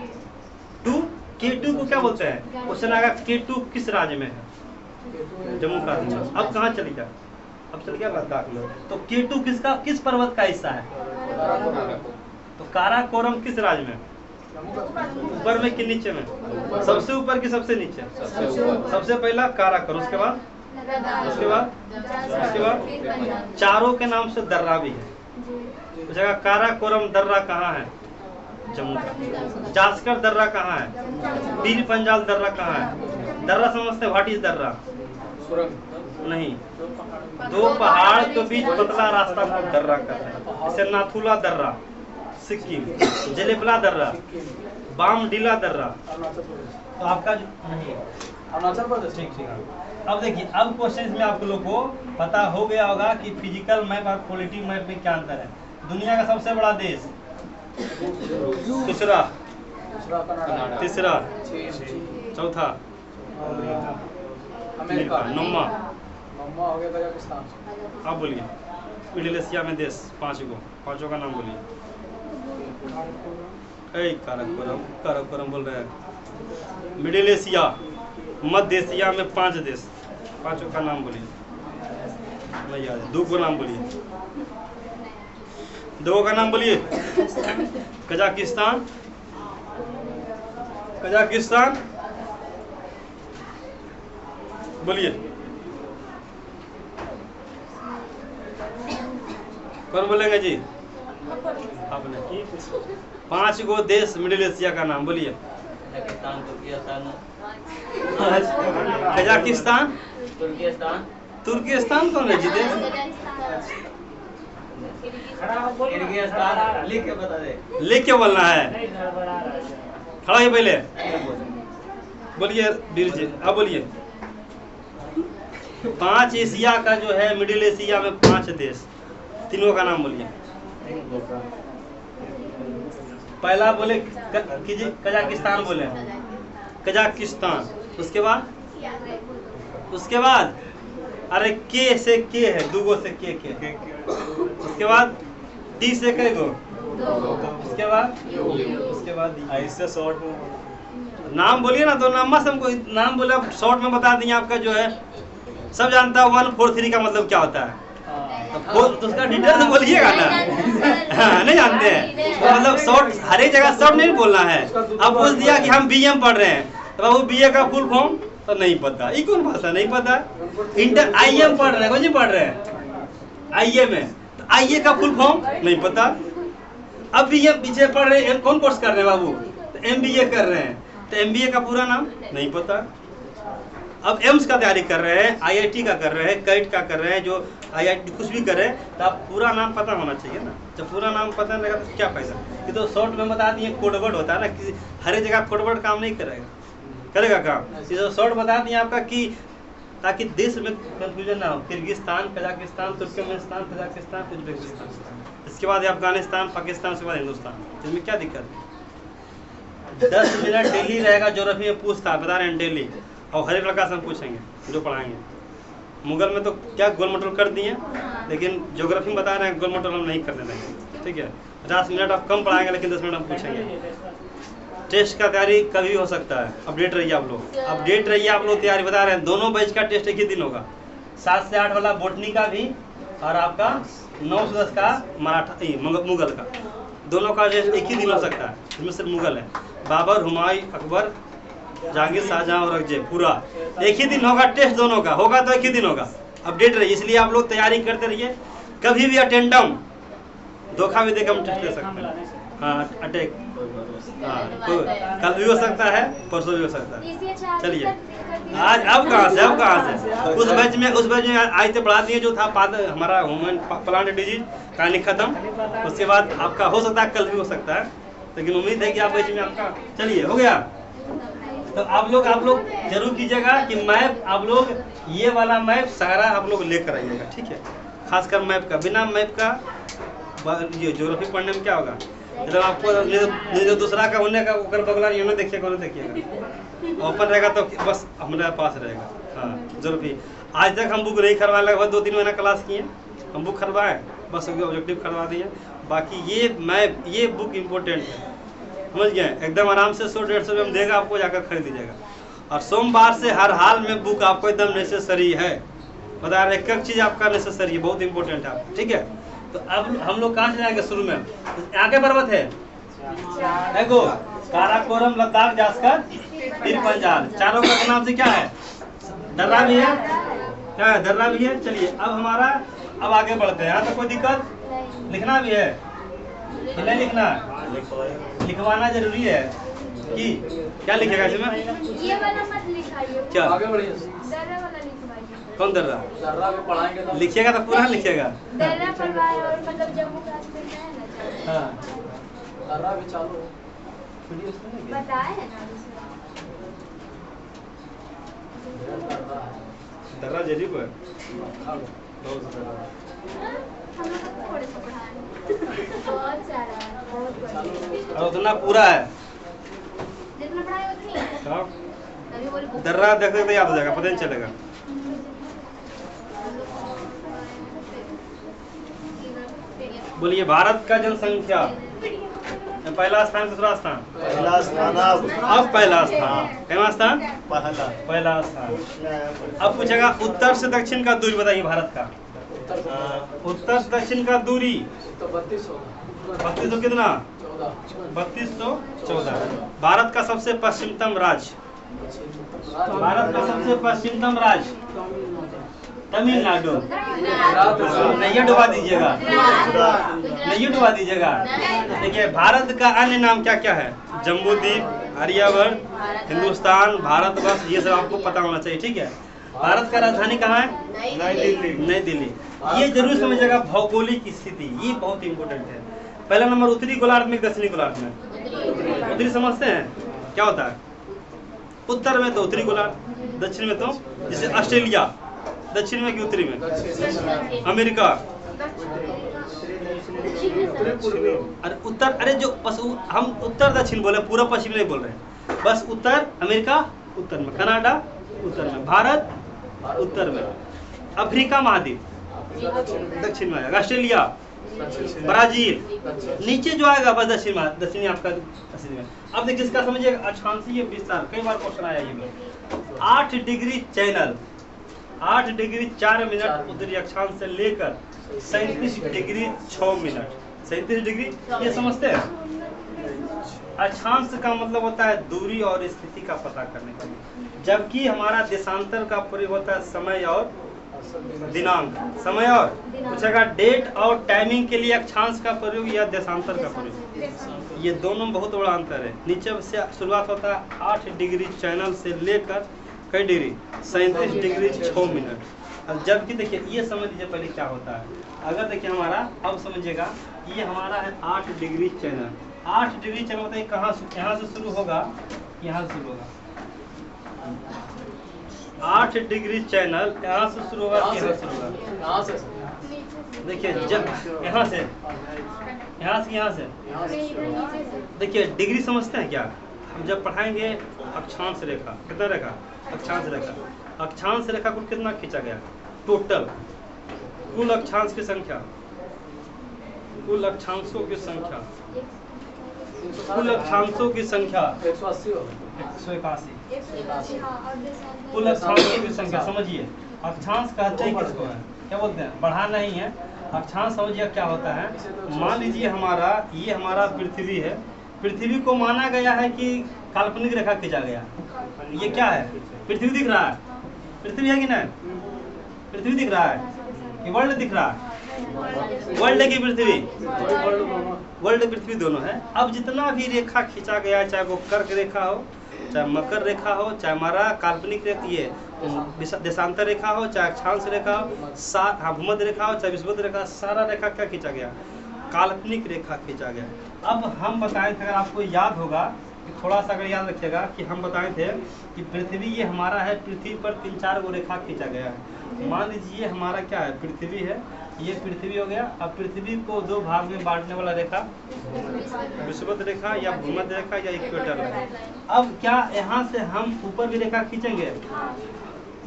2 K2 को क्या बोलते हैं? क्वेश्चन आएगा K2 किस राज्य में है? जम्मू कश्मीर। अब कहाँ चली गया? अब चल गया लद्दाख में। तो K2 किस पर्वत का हिस्सा है? तो काराकोरम किस राज्य में? ऊपर में कि नीचे में? सबसे ऊपर की सबसे नीचे? सबसे पहला काराकोरम, उसके बाद चारों के नाम से दर्रा भी है। पूछेगा काराकोरम दर्रा कहाँ है? जम्मू का। जास्कर दर्रा कहाँ है? पीर पंजाल दर्रा कहाँ है? दर्रा समझते हैं, व्हाट इज दर्रा? सुरंग नहीं, दो पहाड़ के बीच पतला रास्ता दर्रा कर रहा है। जैसे नाथुला दर्रा सिक्किम, जलेबला दर्रा, बामडीला दर्रा। अरुणाचल प्रदेश। तो आपका नहीं, अरुणाचल प्रदेश। ठीक ठीक। अब देखिए, अब क्वेश्चन में आप लोग को पता हो गया होगा कि फिजिकल मैप और पॉलिटिकल मैप में क्या अंतर है। दुनिया का सबसे बड़ा देश, दूसरा, दूसरा कनाडा। तीसरा, चीन। चौथा, अमेरिका। नौवा, नौवा हो गया कजाकिस्तान। आप बोलिए। मिडिल एशिया में देश पांचों का नाम बोलिए। काराकोरम बोल रहे हैं। मिडिल एशिया, मध्य एशिया में 5 देश, पांचों का नाम बोलिए। नहीं याद है, 2 को नाम बोलिए। 2 का नाम बोलिए। कजाकिस्तान, बोलिए। कौन बोलेंगे जी? आपने 5 गो देश मिडिल एशिया का नाम बोलिए। कजाकिस्तान, तुर्किस्तान कौन है जी देश? लिख के बोलना है, खड़ा ही पहले बोलिए। वीर जी अब बोलिए। 5 एशिया का जो है, मिडिल एशिया में 5 देश, तीनों का नाम बोलिए। पहला बोले कजाकिस्तान बोले, कजाकिस्तान। उसके बाद अरे के से के है, 2 गो से के। उसके बाद टी से कै गो, उसके बाद ऐसे शॉर्ट नाम बोलिए ना। तो नाम से हमको नाम बोले, शॉर्ट में बता दिए। आपका जो है सब जानता है 1 4 3 का मतलब क्या होता है। तो उसका डिटेल में बोलिएगा ना। हाँ, नहीं जानते हैं तो मतलब शॉर्ट, हर एक जगह शॉर्ट नहीं बोलना है। अब पूछ दिया कि हम बीएम पढ़ रहे हैं, तो बाबू बीए का फुल फॉर्म तो नहीं पता, ये कौन भाषा नहीं पता। इंटर आईएम पढ़ रहे हैं, कौन पढ़ रहे हैं? आईएम है, तो आईए का फुल फॉर्म नहीं पता। अब बीएम पीछे पढ़ रहे हैं, कौन कोर्स कर रहे हैं बाबू? तो एमबीए कर रहे हैं, तो एमबीए का पूरा नाम नहीं पता। अब एम्स का तैयारी कर रहे हैं, आईआईटी का कर रहे हैं, कैट का कर रहे हैं, जो आईआईटी कुछ भी कर रहे हैं, तो आप पूरा नाम पता होना चाहिए ना। जब पूरा नाम पता नहीं लगा तो क्या फायदा? ये तो शॉर्ट में बता दिए, कोडवर्ड होता है ना, कि हर एक जगह कोडवर्ड काम नहीं करेगा काम। ये तो शॉर्ट बता दिए आपका कि ताकि देश में कंफ्यूजन ना हो। Kyrgyzstan, Kazakhstan, Turkmenistan, Kazakhstan, Uzbekistan, इसके बाद अफगानिस्तान, पाकिस्तान, उसके बाद हिंदुस्तान। इसमें क्या दिक्कत है? 10 मिनट डेली रहेगा। ज्योग्राफी में पूछता बता रहे हैं डेली, और हर एक लड़का से हम पूछेंगे जो पढ़ाएंगे। मुगल में तो क्या गोल मटोल कर दिए, लेकिन ज्योग्राफी में बता रहे हैं गोल मटोल हम नहीं करने देंगे। ठीक है, 50 मिनट आप कम पढ़ाएंगे, लेकिन 10 मिनट हम पूछेंगे। टेस्ट का तैयारी कभी हो सकता है, अपडेट रहिए आप लोग, तैयारी बता रहे हैं। दोनों बैच का टेस्ट एक ही दिन होगा, 7 से 8 वाला बोटनी का भी, और आपका 9 से 10 का मराठा मुगल का, दोनों का टेस्ट एक ही दिन हो सकता है। इसमें सिर्फ मुगल है, बाबर, हुमायूं, अकबर, जहांगीर, शाहजहां, औरंगजेब, पूरा एक ही दिन होगा टेस्ट। दोनों का होगा तो एक ही दिन होगा। अपडेट रहिए, इसलिए आप लोग तैयारी करते रहिए। कभी भी अटेंडम धोखा भी देकर हम टेस्ट ले सकते हैं। हाँ, अटैक, हाँ, कल भी हो सकता है, परसों भी हो सकता है। चलिए आज अब कहाँ से उस बैच में आज से पढ़ा दिए जो था हमारा ह्यूमन प्लांट डिजीज, कहानी खत्म। उसके बाद आपका हो सकता है कल भी हो सकता है, लेकिन उम्मीद है कि आप बैच में आपका चलिए हो गया। तो आप लोग जरूर कीजिएगा कि मैप आप लोग ये वाला मैप सारा आप लोग लेकर आइएगा। ठीक है, खासकर मैप का, बिना मैप का ये ज्योग्राफी पढ़ने में क्या होगा? मतलब आपको जो दूसरा का होने का ओकर बगला ये ना देखिएगा, ओपन रहेगा तो बस हमारे पास रहेगा। हाँ, ज्योग्राफी आज तक हम बुक नहीं करवाए, लगभग 2-3 महीना क्लास किए, हम बुक करवाए, बस ऑब्जेक्टिव करवा दिए। बाकी ये मैप, ये बुक इम्पोर्टेंट है, समझ गए? एकदम आराम से 100-150 रुपये में देगा, आपको जाकर खरीद लीजिएगा। और सोमवार से हर हाल में बुक आपको एकदम नेसेसरी है, बता रहे एक चीज़ आपका नेसेसरी है, बहुत इंपॉर्टेंट है आपको। ठीक है, तो अब हम लोग कहाँ से जाएंगे? शुरू में आगे पर्वत है, देखो काराकोरम, लद्दाख, जास्कर, पीर पंजाल, चारों का नाम से क्या है? दर्रा भी है, क्या है? दर्रा भी है। चलिए अब हमारा अब आगे बढ़ते हैं। यहाँ तो कोई दिक्कत? लिखना भी है, कि नहीं लिखना है? लिखवाना जरूरी है कि क्या लिखेगा इसमें? ये वाला मत लिखाइए। क्या? आगे बढ़िए। दर्रा वाला लिखवाइए। कौन दर्रा? दर्रा में पढ़ाएंगे तो लिखिएगा तो पूरा लिखिएगा। दर्रा पढ़वाए और मतलब जम्मू कश्मीर में है ना। हाँ दर्रा भी चालू है। बताए है ना दूसरा। दर्रा है। दर्रा जरीब है। हम लोग को थोड़े से पढ़ाए हैं। बहुत सारा है, बहुत बढ़िया। और उतना पूरा है। जितना पढ़ाए उतनी है। हाँ। तभी बोले बुक- दर्रा देखते देखते याद हो जाएगा, पता नहीं चलेगा। बोलिए भारत का जनसंख्या पहला स्थान दूसरा स्थान? पहला स्थान अब पहला स्थान। कितना स्थान? पहला पहला स्थान। अब पूछेगा उत्तर से दक्षिण का दूरी बताइए भारत का। उत्तर से दक्षिण का दूरी तो 32 होगा। 3200 कितना? 14। 3214। भारत का सबसे पश्चिमतम राज्य? भारत का सबसे पश्चिमतम राज्य तमिलनाडु। नहीं डुबा दीजिएगा, नहीं डुबा दीजिएगा। देखिए भारत का अन्य नाम क्या क्या है? जम्बू द्वीप, आर्यवर्त, हिंदुस्तान, भारतवर्ष, ये सब आपको पता होना चाहिए, ठीक है। भारत का राजधानी कहाँ है? नई दिल्ली। ये जरूर समझिएगा भौगोलिक स्थिति, ये बहुत इंपॉर्टेंट है। पहला नंबर उत्तरी गोलार्ध में, दक्षिणी गोलार्ध में? उत्तरी समझते हैं क्या होता है? उत्तर में तो उत्तरी गोलार्ध, दक्षिण में तो जैसे ऑस्ट्रेलिया, दक्षिण में कि उत्तरी में? अमेरिका। अरे उत्तर, अरे जो बस हम उत्तर दक्षिण बोले, पूरा पश्चिम नहीं बोल रहे। बस उत्तर अमेरिका उत्तर में, कनाडा उत्तर में, भारत उत्तर में, अफ्रीका महाद्वीप दक्षिण में आएगा, ऑस्ट्रेलिया, ब्राजील नीचे जो आएगा बस दक्षिणी आपका दक्षिण में। अब देखिए इसका समझिएगा अक्षांशीय विस्तार, कई बार क्वेश्चन आया ये। 8 डिग्री चैनल, 8 डिग्री 4 मिनट उत्तरी अक्षांश से लेकर 37 डिग्री 6 मिनट। 37 डिग्री ये समझते हैं? अक्षांश का मतलब होता है दूरी और स्थिति का पता करने के लिए, जबकि हमारा देशांतर का प्रयोग होता है समय और दिनांक। समय और पूछेगा डेट और टाइमिंग के लिए अक्षांश का प्रयोग या देशांतर का प्रयोग, ये दोनों बहुत बड़ा अंतर है। नीचे से शुरुआत होता है 8 डिग्री चैनल से लेकर कई डिग्री? 37 degree 6 minute. अब जबकि देखिए ये समझ लीजिए पहले क्या होता है। अगर देखिए हमारा, अब समझिएगा ये हमारा है 8 डिग्री चैनल। 8 डिग्री चैनल बताइए कहाँ से, यहाँ से शुरू होगा, यहाँ से शुरू होगा। 8 डिग्री चैनल यहाँ से शुरू होगा, यहाँ से शुरू होगा। यहाँ से देखिए जब यहाँ से, यहाँ से, यहाँ से देखिए डिग्री समझते हैं क्या? हम जब पढ़ाएंगे अक्षांश रेखा, कितना रेखा? अक्षांश रेखा। अक्षांश रेखा को कितना खींचा गया टोटल? कुल अक्षांश की संख्या, कुल अक्षांशों की संख्या, कुल अक्षांशों की संख्या 180 होगा। 181। कुल अक्षांशों की संख्या समझिए। अक्षांश कहते हैं किसको है? क्या बोलते हैं? बढ़ा नहीं है। अक्षांश समझिए क्या होता है। मान लीजिए हमारा, ये हमारा पृथ्वी है। पृथ्वी को माना गया है कि काल्पनिक रेखा खींचा गया। ये क्या है? पृथ्वी दिख रहा है? पृथ्वी है कि नहीं? पृथ्वी दिख रहा है कि वर्ल्ड दिख रहा है? वर्ल्ड की पृथ्वी, वर्ल्ड पृथ्वी दोनों है। अब जितना भी रेखा खींचा गया है, चाहे वो कर्क रेखा हो, चाहे मकर रेखा हो, चाहे हमारा काल्पनिक रेखा ये देशांतर रेखा हो, चाहे अक्षांश रेखा हो, भूमध्य रेखा हो, चाहे विषुवत रेखा, सारा रेखा क्या खींचा गया? काल्पनिक रेखा खींचा गया। अब हम बताए थे, अगर आपको याद होगा, थोड़ा सा अगर याद रखिएगा कि हम बताए थे कि पृथ्वी ये हमारा है, पृथ्वी पर 3-4 गो रेखा खींचा गया है। मान लीजिए हमारा क्या है? पृथ्वी है, ये पृथ्वी हो गया। अब पृथ्वी को 2 भाग में बांटने वाला रेखा विषुवत रेखा या भूमध्य रेखा या इक्वेटर रेखा। अब क्या यहाँ से हम ऊपर भी रेखा खींचेंगे?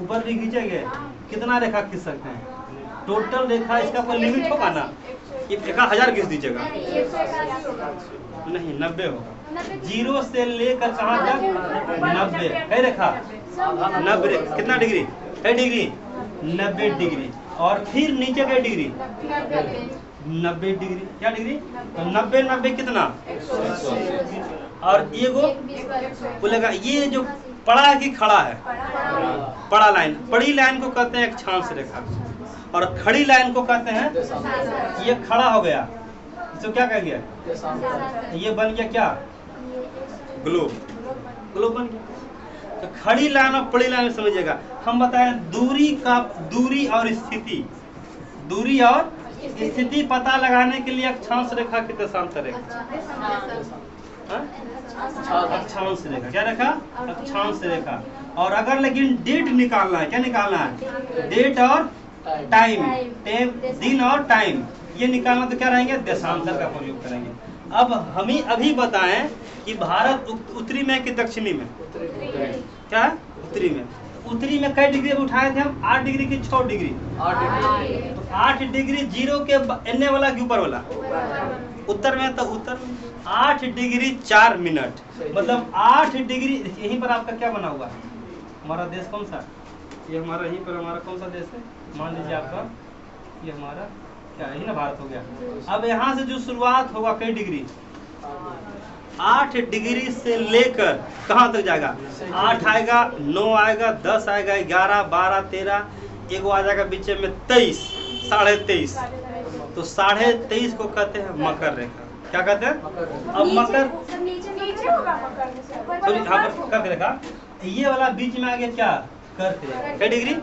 ऊपर भी खींचेंगे। कितना रेखा खींच सकते हैं? टोटल रेखा इसका कोई लिमिट होगा ना? ये 1000 खींच दीजिएगा, नहीं 90 होगा। 0 से लेकर कहाँ तक? 90 है रेखा। 90 कितना डिग्री? 1 degree 90 degree. और फिर नीचे का डिग्री 90 डिग्री। क्या डिग्री? तो 90 कितना? और ये को बोलेगा ये जो पड़ा है कि खड़ा है? पड़ा लाइन। पड़ी लाइन को कहते हैं अक्षांश रेखा और खड़ी लाइन को कहते हैं, ये खड़ा हो गया, इसको क्या कहेंगे? देशांतर। ये बन गया क्या? ग्लोब। ग्लोब बन गया। तो खड़ी लाइन और बड़ी लाइन में समझिएगा, हम बताएं दूरी और स्थिति, दूरी और स्थिति पता लगाने के लिए अक्षांश रेखा की देशांतर रेखा, हाँ? अक्षांश रेखा, क्या रेखा? अक्षांश रेखा। और अगर लेकिन डेट निकालना है, क्या निकालना है? डेट और टाइम, दिन और टाइम, ये निकालना तो क्या रहेंगे? देशांतर का प्रयोग करेंगे। अब हमें अभी बताएं कि भारत उत्तरी में कि दक्षिणी में? क्या है? उत्तरी में। उत्तरी में कई डिग्री उठाए थे हम? 8 डिग्री की 6 डिग्री? 8 डिग्री जीरो के एने वाला के ऊपर वाला? उत्तर में। तो उत्तर में 8 डिग्री 4 मिनट, मतलब 8 डिग्री। यहीं पर आपका क्या बना हुआ है? हमारा देश कौन सा? ये हमारा यहीं पर हमारा कौन सा देश है? मान लीजिए आपका ये हमारा क्या है? ना भारत हो गया। अब यहाँ से जो शुरुआत होगा कई डिग्री? 8 डिग्री से लेकर कहाँ तक जाएगा? 8 आएगा, 9 आएगा, 10 आएगा, 11, 12, 13, एगो आ जाएगा बीच में 23, 23.5। तो 23.5 को कहते हैं मकर रेखा। क्या कहते हैं? अब मकर, सॉरी यहाँ पर कर्क रेखा, ये वाला बीच में आ गया क्या? कर्क रेखा। कई डिग्री?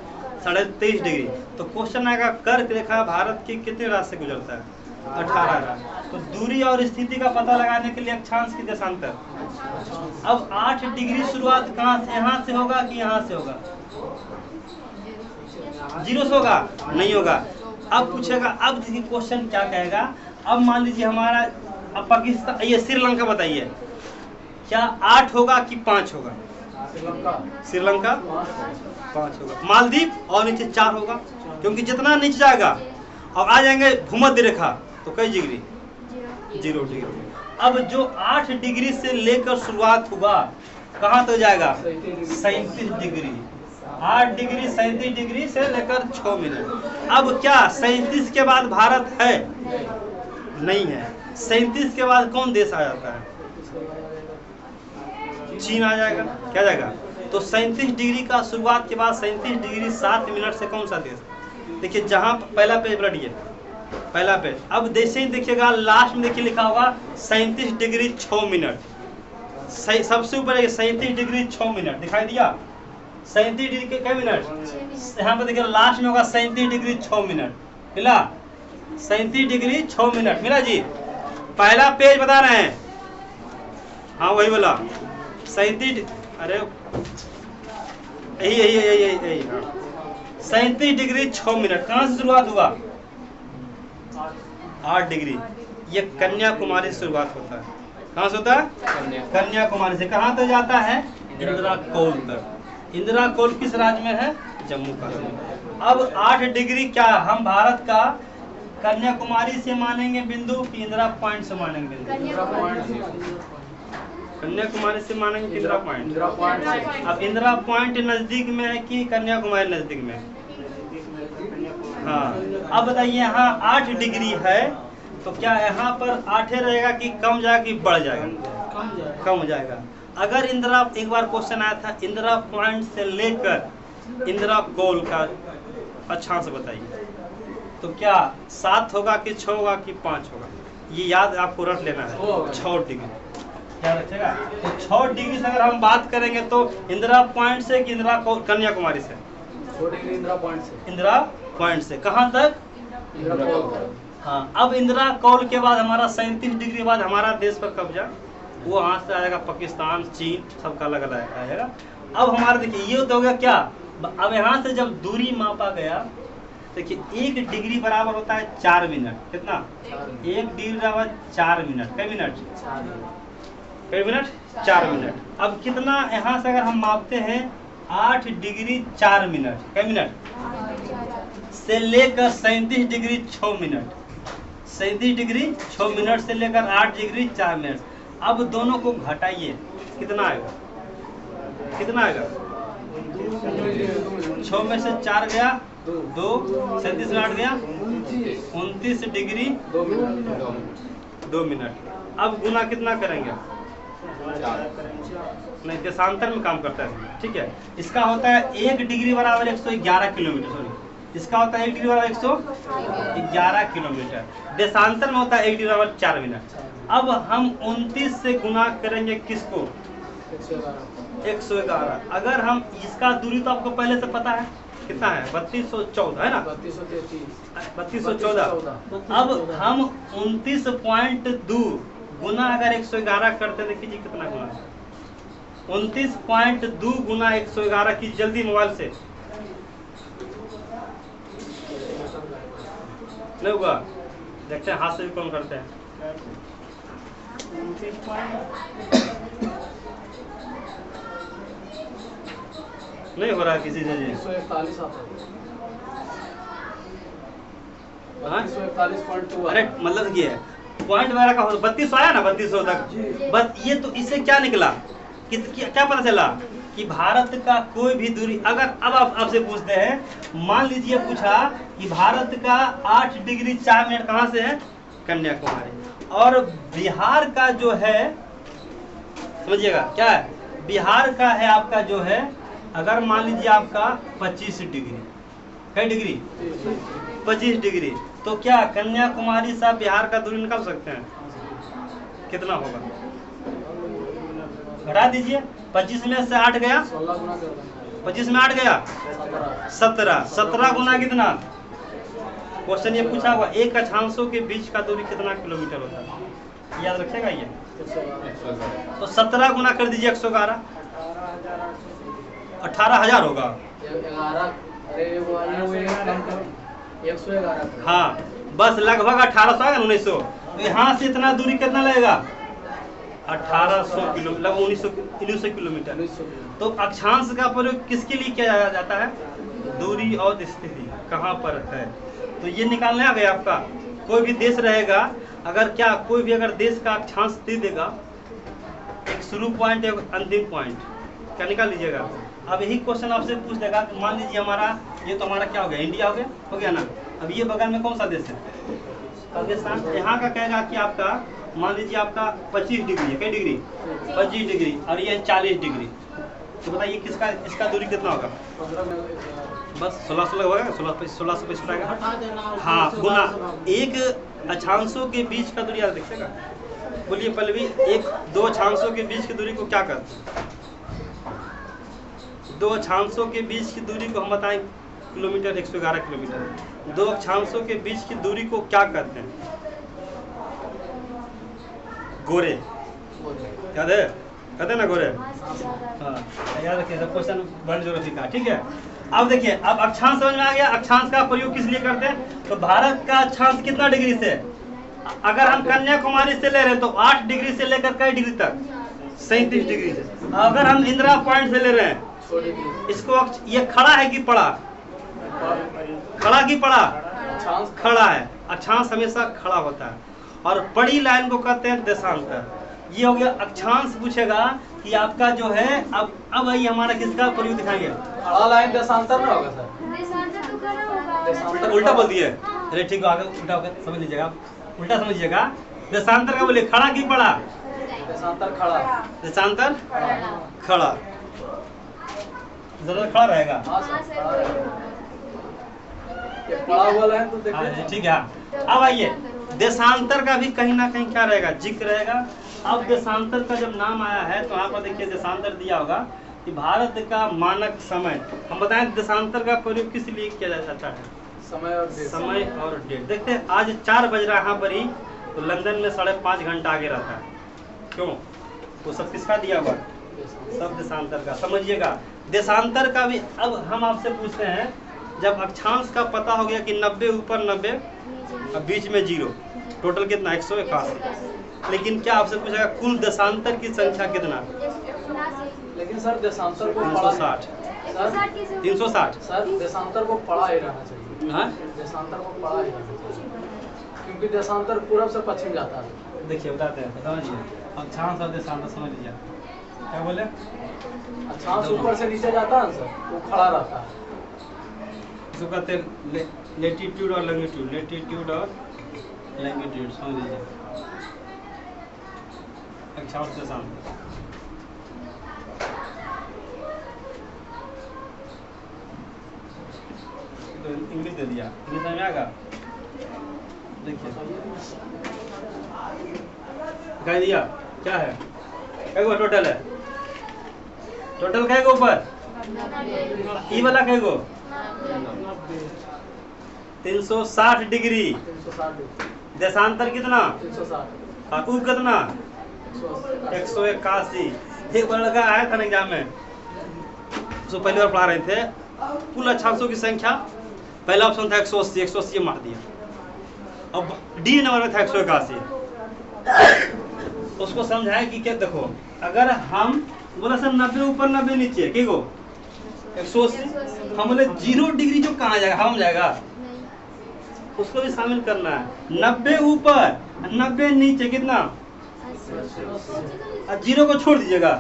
23.5 डिग्री। तो क्वेश्चन आएगा कर्क रेखा भारत की कितने राज्य से गुजरता है? 18 राज्य। तो दूरी और स्थिति का पता लगाने के लिए अक्षांश की देशांतर। अब 8 डिग्री शुरुआत कहाँ से? यहाँ से होगा कि यहाँ से होगा? जीरो से होगा? नहीं होगा। अब पूछेगा, अब देखिए क्वेश्चन क्या कहेगा। अब मान लीजिए हमारा, अब पाकिस्तान, ये श्रीलंका बताइए, क्या 8 होगा कि 5 होगा? श्रीलंका 5 होगा। मालदीव और नीचे 4 होगा, क्योंकि जितना नीचे जाएगा और आ जाएंगे भूमध्य रेखा तो कई डिग्री? 0 डिग्री। अब जो 8 डिग्री से लेकर शुरुआत होगा कहाँ तक जाएगा? 37 डिग्री। 8 डिग्री 37 डिग्री से लेकर 6 मिनट। अब क्या 37 के बाद भारत है? नहीं है। 37 के बाद कौन देश आ जाता है? चीन आ जाएगा। क्या जाएगा? तो 37 डिग्री का शुरुआत के बाद 37 डिग्री 7 मिनट से कौन सा देश? देखिए जहाँ पहला पेज पलटिए, पहला पेज। अब जैसे ही देखिएगा लास्ट में देखिए लिखा होगा 37 डिग्री 6 मिनट। सबसे ऊपर 37 डिग्री 6 मिनट दिखाई दिया? 37 डिग्री के कई मिनट? यहाँ पर देखिए लास्ट में होगा 37 डिग्री 6 मिनट। मिला? 37 डिग्री 6 मिनट मिला जी। पहला पेज बता रहे हैं, हाँ वही बोला 37। अरे यही 37 डिग्री 6 मिनट। कहाँ से शुरुआत हुआ? 8 डिग्री। ये कन्याकुमारी से शुरुआत होता है। कहाँ से होता है? कन्याकुमारी से। कहाँ तक जाता है? इंदिरा कोल तक। इंदिरा कोल किस राज्य में है? जम्मू कश्मीर। अब 8 डिग्री क्या हम भारत का कन्याकुमारी से मानेंगे बिंदु कि इंदिरा पॉइंट से मानेंगे? कन्याकुमारी से मानेंगे कि इंदिरा पॉइंट? अब इंदिरा पॉइंट नजदीक में है कि कन्याकुमारी नजदीक में? हाँ। अब बताइए यहाँ 8 डिग्री है तो क्या यहाँ पर 8 रहेगा कि कम जाएगा कि बढ़ जाएगा? कम हो जाएगा। अगर इंदिरा, एक बार क्वेश्चन आया था इंदिरा पॉइंट से लेकर इंदिरा कोल का अक्षांश बताइए, तो क्या 7 होगा कि 6 होगा कि 5 होगा? ये याद आपको रख लेना है। 6 डिग्री क्या रखेगा? तो 6 डिग्री से अगर हम बात करेंगे तो इंदिरा पॉइंट से कि इंदिरा कन्याकुमारी से? 6 डिग्री इंदिरा पॉइंट से। इंदिरा पॉइंट से कहाँ तक? हाँ। अब इंदिरा कौल के बाद हमारा 37 डिग्री बाद हमारा देश पर कब्जा, वो वहाँ से आएगा पाकिस्तान, चीन, सबका अलग अलग आएगा। अब हमारा देखिए ये तो हो गया क्या? अब यहाँ से जब दूरी मापा गया, देखिए 1 डिग्री बराबर होता है 4 मिनट। कितना? 1 डिग्री बराबर 4 मिनट। कई मिनट? कई मिनट? 4 मिनट। अब कितना यहाँ से अगर हम मापते हैं 8 डिग्री 4 मिनट। कई मिनट? से लेकर 37 डिग्री 6 मिनट। 37 डिग्री 6 मिनट से लेकर 8 डिग्री 4 मिनट। अब दोनों को घटाइए, कितना आएगा? कितना आएगा? 6 में से 4 गया 2, 37 में 8 गया 29 डिग्री 2 मिनट। अब गुना कितना करेंगे? नहीं, देशांतर में काम करता है। ठीक है, इसका होता है 1 डिग्री बराबर 111 किलोमीटर। सॉरी, इसका होता है 1 डिग्री बराबर 111 किलोमीटर। देशांतर में होता है 1 डिग्री बराबर 4 मिनट। अब हम 29 से गुना करेंगे किसको? 111। अगर हम इसका दूरी तो आपको पहले से पता है कितना है, 3214 है ना, 3214। तो अब हम 29.2 गुना अगर 111 करते हैं, देखिए कितना गुना है, 29.2 गुना 111 की जल्दी मोबाइल से नहीं होगा, देखते हैं हाथ से भी कौन करते हैं। 29 नहीं हो रहा है किसी से जी। 141 आता है। हाँ? 141.2। अरे मतलब ये है पॉइंट वगैरह का 3200 आया ना, 3200 तक। बस ये तो इससे क्या निकला कि क्या पता चला कि भारत का कोई भी दूरी, अगर अब आप आपसे पूछते हैं, मान लीजिए पूछा कि भारत का 8 डिग्री 4 मिनट कहाँ से है, कन्याकुमारी, और बिहार का जो है, समझिएगा क्या है, बिहार का है आपका जो है, अगर मान लीजिए आपका 25 डिग्री, कई डिग्री, 25 डिग्री, तो क्या कन्याकुमारी से बिहार का दूरी निकाल सकते हैं? कितना होगा, घटा दीजिए, 25 में से 8 गया, 16 गुना कर देंगे। 25 में 8 गया, 17। 17 गुना कितना? क्वेश्चन ये पूछा हुआ, एक अक्षांशों के बीच का दूरी कितना किलोमीटर होता है, याद रखिएगा ये। 111। तो 17 गुना कर दीजिए 111, 18,000 होगा। 11। अरे वो कम करो, 111। हाँ, बस लगभग 1800 है, 1900। तो यहाँ से इतना दूरी कितना लगेगा, 1800 किलो, लगभग 1900 किलोमीटर। 1900। तो अक्षांश का प्रयोग किसके लिए किया जाता है? दूरी और स्थिति कहाँ पर है, तो ये निकालने आ गया आपका। कोई भी देश रहेगा, अगर क्या कोई भी अगर देश का अक्षांश दे देगा, एक शुरू पॉइंट एक अंतिम पॉइंट, क्या निकाल लीजिएगा। अब यही क्वेश्चन आपसे पूछ देगा कि मान लीजिए हमारा ये तो हमारा क्या हो गया, इंडिया हो गया ना। अब ये बगल में कौन सा देश है, पाकिस्तान। यहाँ का कहेगा कि आपका मान लीजिए आपका 25 डिग्री है, कई डिग्री, 25 डिग्री, और ये 40 डिग्री, तो बताइए किसका, इसका दूरी कितना होगा? 15 में बस 1600 होगा, 1625 आएगा। हाँ, गुना एक अक्षांशों के बीच का दूरी याद रखिएगा। बोलिए पल्लवी, एक दो अक्षांशों के बीच की दूरी को क्या कहते हैं? दो अक्षांशों के बीच की दूरी को हम बताएं किलोमीटर, 111 किलोमीटर। दो अक्षांशों के बीच की दूरी को क्या कहते हैं? गोरे, याद है, कहते हैं ना गोरे। हाँ, याद रखिए, क्वेश्चन वर्ल्ड ज्योग्राफी का, ठीक है। अब देखिए, अब अक्षांश समझ में आ गया। अक्षांश का प्रयोग किस लिए करते हैं? तो भारत का अक्षांश कितना डिग्री से, अगर हम कन्याकुमारी से ले रहे हैं तो 8 डिग्री से लेकर कई डिग्री तक, 37 डिग्री से। अगर हम इंदिरा पॉइंट से ले रहे हैं, इसको ये खड़ा है कि पड़ा, खड़ा कि पड़ा, खड़ा है। अक्षांश हमेशा खड़ा होता है, और बड़ी लाइन को कहते हैं देशांतर। ये हो गया अक्षांश। पूछेगा कि आपका जो है, अब ये हमारा किसका प्रयोग दिखाएंगे? खड़ा लाइन देशांतर ना होगा सर, देशांतर तो करा होगा। उल्टा बोल दिए। अरे ठीक है, आगे उल्टा होकर समझ लीजिएगा, उल्टा समझिएगा। देशांतर का बोलिए, खड़ा कि पड़ा? देशांतर खड़ा। देशांतर खड़ा, जरूर खड़ा रहेगा। हाँ हाँ सर, सर, खड़ा वही रहेगा। होगा। ये पड़ा हुआ लाइन तो हाँ, देखिए। ठीक है। अब आइए, देशांतर का भी कहीं ना कहीं क्या रहेगा, जिक्र रहेगा। अब देशांतर का जब नाम आया है तो यहाँ पर देखिए देशांतर दिया होगा कि भारत का मानक समय। हम बताएं देशांतर का प्रयोग किस लिए किया जाता है? समय और डेट। समय और डेट। देखते हैं, आज 4 बज रहा है यहाँ पर ही, तो लंदन में 5.5 घंटा आगे रहता है। क्यों? वो सब किसका दिया हुआ? सब देशांतर का। समझिएगा, देशांतर का भी। अब हम आपसे पूछते हैं, जब अक्षांश का पता हो गया कि 90 ऊपर 90 और बीच में 0, टोटल कितना? 181। लेकिन क्या आपसे पूछेगा कुल देशांतर की संख्या कितना? लेकिन सर देशांतर को पढ़ा 360। 360 सर, देशांतर को पढ़ा ही रहना चाहिए। हाँ, देशांतर को पढ़ा ही रहना चाहिए, क्योंकि देशांतर पूरब से पश्चिम जाता है। देखिए बताते हैं, समझिए। अक्षांश और देशांतर समझ लीजिए। क्या बोले? अक्षांश ऊपर से नीचे जाता है सर, वो खड़ा रहता है। इसको कहते हैं लेटीट्यूड और लॉन्गिट्यूड। लेटीट्यूड और लॉन्गिट्यूड समझ लीजिए। अक्षांश देशांतर। इंग्लिश दे दिया, इंग्लिश समझ में आएगा। देखिए कह दिया क्या है, कैगो टोटल है, टोटल कैगो ऊपर ई वाला कैगो 360 डिग्री, 360 देशांतर कितना 360 और ऊ कितना 181। एक बार लगा आया था ना एग्जाम में, उसको पहली बार पढ़ा रहे थे, कुल अक्षांशों की संख्या पहला ऑप्शन था 180, 180 मार दिया। अब डी नंबर में था 181। उसको समझाया कि क्या, देखो अगर हम बोला सर 90 ऊपर 90 नीचे क्या गो 180, हम बोले 0 डिग्री जो कहाँ जाएगा, हम जाएगा, उसको भी शामिल करना है। 90 ऊपर 90 नीचे कितना, और 0 को छोड़ दीजिएगा,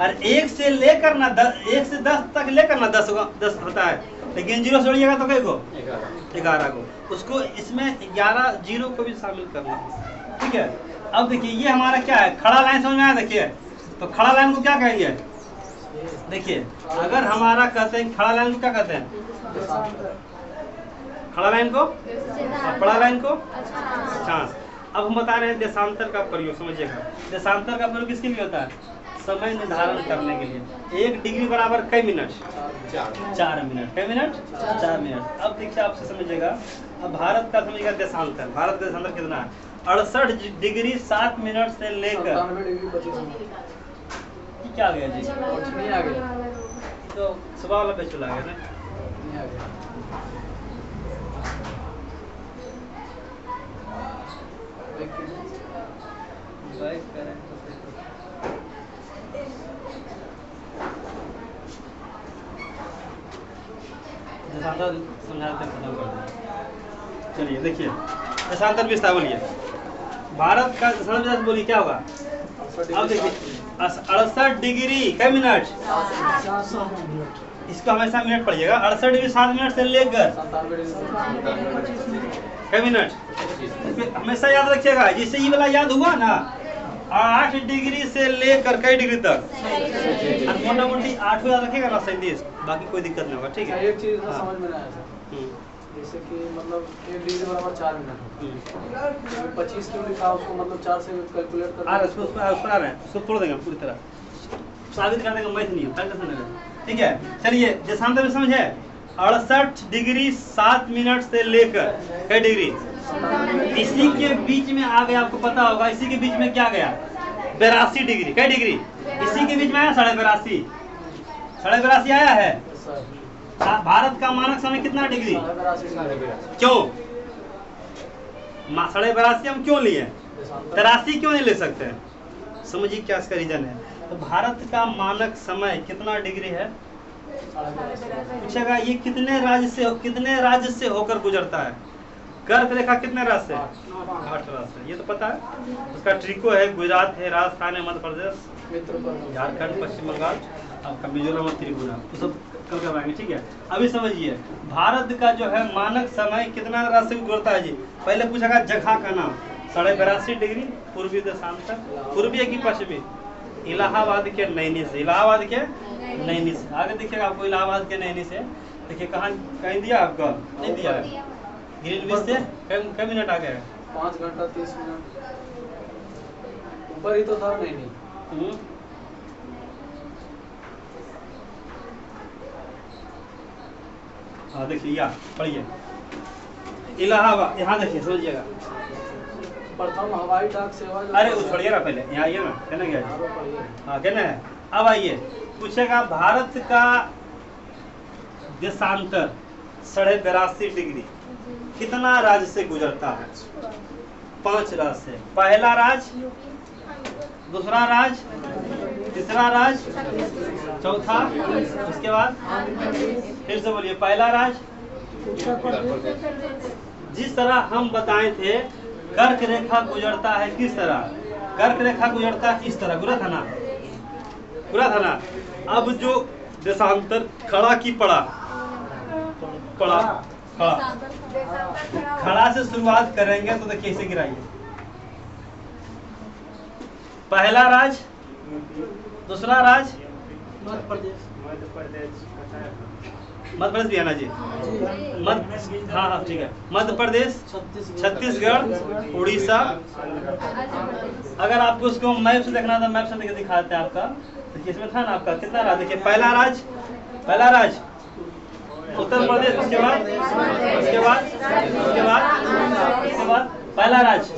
और 1 से लेकर ना 1 से 10 तक लेकर ना 10 होता है, लेकिन 0 छोड़िएगा तो क्या को 11 को, उसको इसमें 11 0 को भी शामिल करना है। ठीक है, अब देखिए ये हमारा क्या है, खड़ा लाइन समझ में आया। देखिए तो खड़ा लाइन को क्या कहेंगे, देखिए अगर हमारा कहते हैं खड़ा लाइन को क्या कहते हैं, खड़ा लाइन को, बड़ा लाइन को अक्षांश। अब हम बता रहे हैं देशांतर का प्रयोग, समझिएगा देशांतर का प्रयोग किसके लिए होता है, समय निर्धारण करने के लिए। 1 डिग्री बराबर कई मिनट, 4 मिनट, कई मिनट 4 मिनट। अब देखिए आपसे समझिएगा, अब भारत का समझिएगा देशांतर, भारत का देशांतर कितना है 68 डिग्री 7 मिनट से लेकर 97 डिग्री 25 मिनट। क्या आ गया जी, कुछ नहीं आ गया, तो सुबह वाला पे चला गया ना। नहीं आ गया। बैक करें देशांतर समझाते खत्म कर दें। चलिए देखिए देशांतर विस्तार बोलिए, भारत का देशांतर विस्तार बोलिए क्या होगा। अब देखिए 68 डिग्री कई मिनट, इसको हमेशा मिनट पढ़िएगा। 68 डिग्री 7 मिनट से लेकर 97 डिग्री कई मिनट, हमेशा याद रखिएगा। जिससे ये वाला याद हुआ ना, 8 डिग्री से लेकर कई डिग्री तक, मोटा मोटी 8 याद रखिएगा ना 37, बाकी कोई दिक्कत नहीं होगा। ठीक है, एक चीज ना हाँ। समझ में नहीं आया था, जैसे कि मतलब 1 डिग्री बराबर 4 मिनट, 25 क्यों लिखा उसको, मतलब 4 से कैलकुलेट कर आ रहे उसको आ रहे हैं, उसको छोड़ देंगे पूरी तरह, साबित करने का मैथ नहीं है, ठीक है। चलिए देशांतर में समझे, 68 डिग्री 7 मिनट से लेकर कई डिग्री, इसी के बीच में आ गया, आपको पता होगा इसी के बीच में क्या गया 82 डिग्री, कई डिग्री इसी के बीच में आया 82.5, 82.5 आया है। भारत का मानक समय कितना डिग्री, क्यों 82.5 हम क्यों लिए, 83 क्यों नहीं ले सकते हैं, समझिए क्या इसका रीजन है। तो भारत का मानक समय कितना डिग्री है, पूछेगा ये कितने राज्य से होकर गुजरता है, कर्क रेखा कितने राज्य से, 8 राज्य से, ये तो पता है। उसका ट्रिको है, गुजरात है, राजस्थान है, मध्य प्रदेश, झारखंड, पश्चिम बंगाल, आपका मिजोरम और त्रिपुरा, तो सब कल करवाएंगे। ठीक है, अभी समझिए भारत का जो है मानक समय कितना राज्य से गुजरता है जी। पहले पूछेगा जगह का नाम, 82.5 डिग्री पूर्वी देशांतर, पूर्वी है कि पश्चिमी, इलाहाबाद के नैनी से, इलाहाबाद के नैनी से। आगे देखिएगा आपको इलाहाबाद के नैनी से, देखिए कहाँ कहीं दिया आपका, नहीं दिया है, ग्रीनविच से कई मिनट आ गया है, 5 घंटा 30 मिनट ऊपर ही तो था, नहीं हाँ देखिए या पढ़िए इलाहाबाद, यहाँ देखिए समझिएगा। प्रथम हवाई डाक सेवा जो, अरे वो छोड़िए ना, पहले यहाँ आइए ना, कहना क्या है, हाँ कहना है। अब आइए पूछेगा भारत का देशांतर 82.5 डिग्री कितना राज्य से गुजरता है, 5 राज्य से। पहला राज्य, दूसरा राज्य, तीसरा राज्य, चौथा, उसके बाद फिर से बोलिए, पहला राज्य, जिस तरह हम बताए थे कर्क रेखा गुजरता है किस तरह, कर्क रेखा गुजरता है इस तरह, गुजरा था ना, गुजरा था ना। अब जो देशांतर खड़ा की पड़ा, पड़ा खड़ा, खड़ा से शुरुआत करेंगे तो देखिए इसे गिराइए, पहला राज्य, दूसरा राज्य, मध्य प्रदेश, मध्य प्रदेश भी है ना जी? मध्य, हाँ हाँ ठीक है, मध्य प्रदेश, छत्तीसगढ़, उड़ीसा। अगर आपको उसको मैप से देखना था, मैप से देखिए दिखाते हैं आपका। देखिए इसमें था ना आपका कितना राज्य, देखिए पहला राज्य उत्तर प्रदेश, उसके बाद पहला राज्य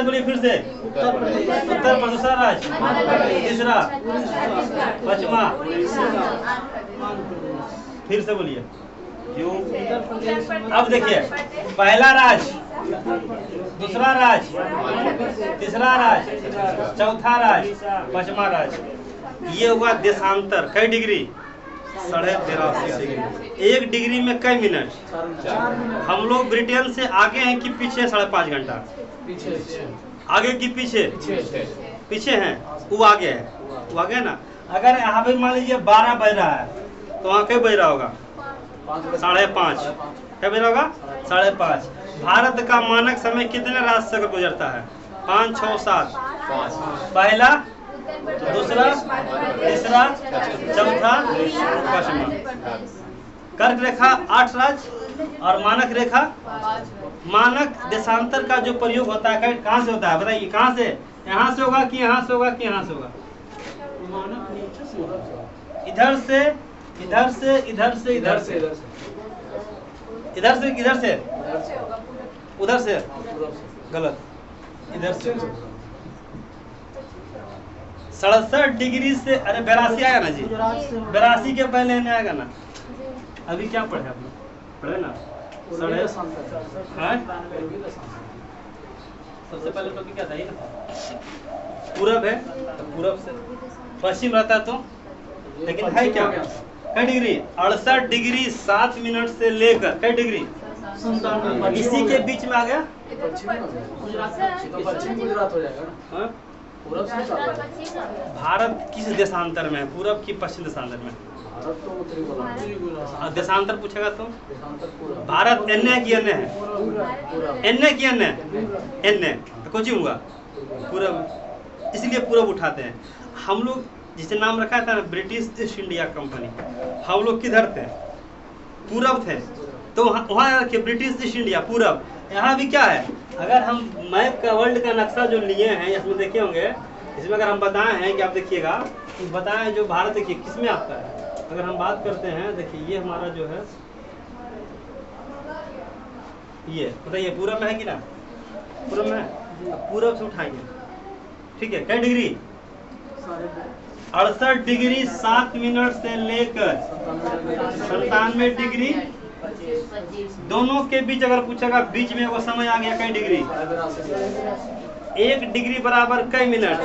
बोलिए फिर से, उत्तर प्रदेश, दूसरा राज्य, तीसरा, पश्चिमा, फिर से बोलिए यूपी। अब देखिए पहला राज्य, दूसरा राज्य, तीसरा राज्य, चौथा राज्य, पश्चिमा राज्य। ये हुआ देशांतर। कई डिग्री? 83.5 डिग्री। 1 डिग्री में कई मिनट? हम लोग ब्रिटेन से आगे हैं कि पीछे? 5.5 घंटा आगे कि पीछे हैं? वो आगे है, वो आगे है ना। अगर यहाँ पे मान लीजिए 12 बज रहा है तो वहाँ कब बज रहा होगा? 5:30। क्या बज रहा होगा? 5:30। भारत का मानक समय कितने राज्य से गुजरता है? 5, 6, 7। पहला, दूसरा, तीसरा, चौथा, पश्चिमा। कर्क रेखा 8 राज्य और मानक रेखा। मानक देशांतर का जो प्रयोग होता है कहाँ से होता है बताइए? कहाँ से? यहाँ से होगा कि यहाँ से होगा कि यहाँ से होगा? इधर से, इधर से, इधर से, इधर से, इधर से, इधर से, उधर से, गलत, इधर से। 67 डिग्री से, अरे 82 आएगा ना जी? 82 के पहले नहीं आएगा ना? अभी क्या पढ़े आप लोग? पढ़े ना? सबसे पहले टॉपिक क्या था? ये पूरब है, तो पूरब से पश्चिम रहता तो, लेकिन है क्या? कई डिग्री? 68 डिग्री 7 मिनट से लेकर कई डिग्री? इसी के बीच में आ गया पश्चिम गुजरात हो जाएगा ना? पूरब से भारत किस देशांतर में है? पूरब की पश्चिम देशांतर में? भारत तो उत्तरी बोला। देशांतर पूछेगा तो देशांतर पूरा। भारत एन की एन है? एन की एन, एन तो कुछ ही हुआ पूरब, इसलिए पूरब उठाते हैं हम लोग। जिसे नाम रखा था ना ब्रिटिश ईस्ट इंडिया कंपनी, हम लोग किधर थे? पूरब थे, तो वहाँ रखे ब्रिटिश ईस्ट इंडिया पूरब। यहाँ भी क्या है? अगर हम मैप का, वर्ल्ड का नक्शा जो लिए हैं इसमें देखे होंगे, इसमें अगर हम बताए हैं कि आप देखिएगा कि बताएं जो भारत देखिए किस में आता है। अगर हम बात करते हैं, देखिए ये हमारा जो है ये बताइए पूरब में है कि ना? पूरब में है, पूरब से उठाएंगे, ठीक है। कई डिग्री? 68 डिग्री 7 मिनट से लेकर 97 डिग्री। दोनों के बीच अगर पूछेगा, बीच में वो समय आ गया कई डिग्री? 1 डिग्री बराबर कई मिनट?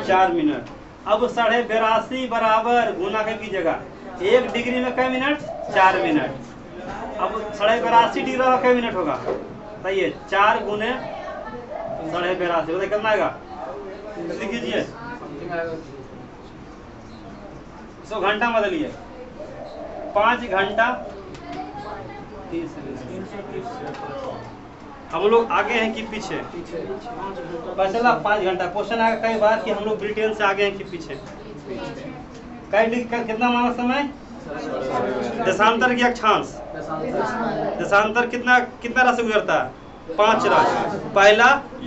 4 मिनट। अब 82.5 बराबर गुना के कीजिएगा, 1 डिग्री में कई मिनट? 4 मिनट। अब 82.5 डिग्री कई मिनट होगा बताइए? 4 गुने 82.5 बताइए कितना आएगा? लिख लीजिए, 100 घंटा बदलिए, 5 घंटा 30 मिनट। हम लोग आगे हैं कि पीछे? चला 5 घंटा। क्वेश्चन आएगा कई बार कि हम लोग ब्रिटेन से आगे हैं कि पीछे? कितना मानक समय? देशांतर की अक्षांश, देशांतर कितना राशि गुजरता है? 5 राज्य। पहला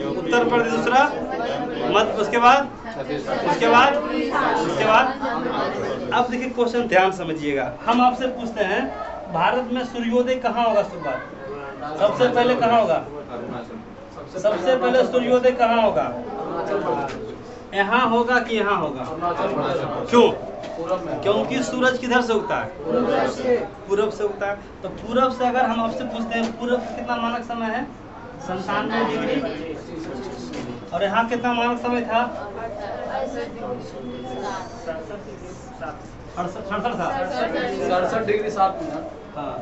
उत्तर प्रदेश, दूसरा मध्य, उसके बाद अब देखिए क्वेश्चन ध्यान समझिएगा। हम आपसे पूछते हैं भारत में सूर्योदय कहाँ होगा? शुरुआत सबसे पहले कहाँ होगा? सबसे पहले सूर्योदय कहाँ होगा? यहाँ होगा कि यहाँ होगा? क्यों? क्योंकि सूरज किधर से उगता है? पूरब से उगता है। तो पूरब से अगर हम आपसे पूछते हैं पूरब से कितना मानक समय है? 97 डिग्री। और यहाँ कितना मानक समय था? 67 डिग्री 7 मिनट। हाँ।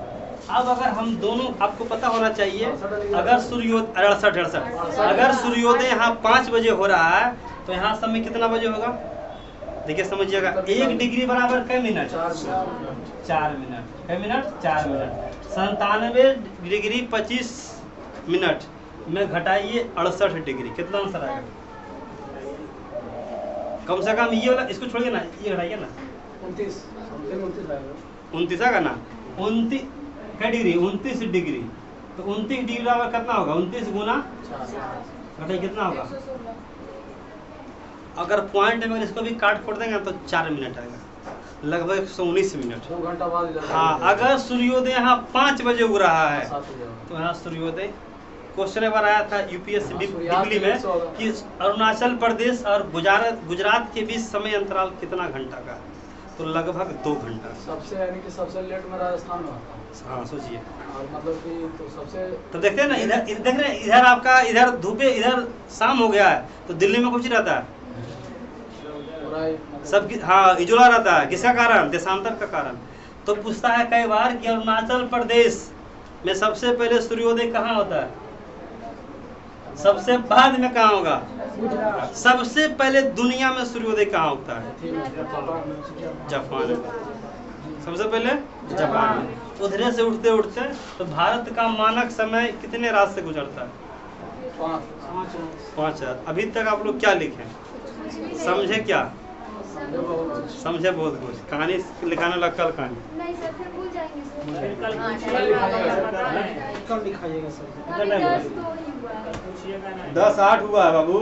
अब अगर हम दोनों, आपको पता होना चाहिए, अगर सूर्योदय 68 अगर सूर्योदय यहाँ 5 बजे हो रहा है तो यहाँ समय कितना बजे होगा? देखिए समझिएगा, 1 डिग्री बराबर कई मिनट? 4 मिनट। कई मिनट? 4 मिनट। 97 डिग्री 25 मिनट में घटाइए 68 डिग्री, कितना आंसर आएगा? कम से कम ये वाला, इसको छोड़िए ना, ये घटाइए ना, 29 29 का ना, 29 क्या डिग्री, 29 डिग्री। तो 29 डिग्री बराबर कितना होगा, 29 गुना बताइए कितना होगा। अगर पॉइंट में इसको भी काट फोड़ देंगे तो 4 मिनट आएगा, लगभग 119 मिनट। 2 घंटा बाद इधर हाँ, अगर सूर्योदय यहाँ 5 बजे उग रहा है 7 बजे होगा। तो यहाँ सूर्योदय। क्वेश्चन एक बार आया था यूपीएससी हाँ, डिग्री सूर्यास्त में होगा। कि अरुणाचल प्रदेश और गुजरात के बीच समय अंतराल कितना घंटा का है, तो लगभग 2 घंटा। सबसे यानी कि सबसे लेट में राजस्थान में आता है। हाँ सोचिए, और मतलब कि तो सबसे तो देखते हैं ना, इधर देख रहे हैं, इधर आपका इधर धूपे, इधर शाम हो गया है, तो दिल्ली में कुछ रहता है पूरा मतलब सबकी, हाँ इजुला रहता है। किसका कारण, देशांतर का कारण। तो पूछता है कई बार कि अरुणाचल प्रदेश में सबसे पहले सूर्योदय कहाँ होता है, सबसे बाद में कहाँ होगा, सबसे पहले दुनिया में सूर्योदय कहाँ होता है, जापान में। सबसे पहले जापान में, उधरे से उठते उठते तो भारत का मानक समय कितने रात से गुजरता है, 5 रात। अभी तक आप लोग क्या लिखे, समझे क्या, समझे बहुत कुछ। कहानी लिखाने लगा, कल कहानी नहीं सर, फिर भूल जाएंगे सर। कल दिखाइएगा सर। अभी 10 तो ही हुआ है। 10-8 हुआ है बाबू।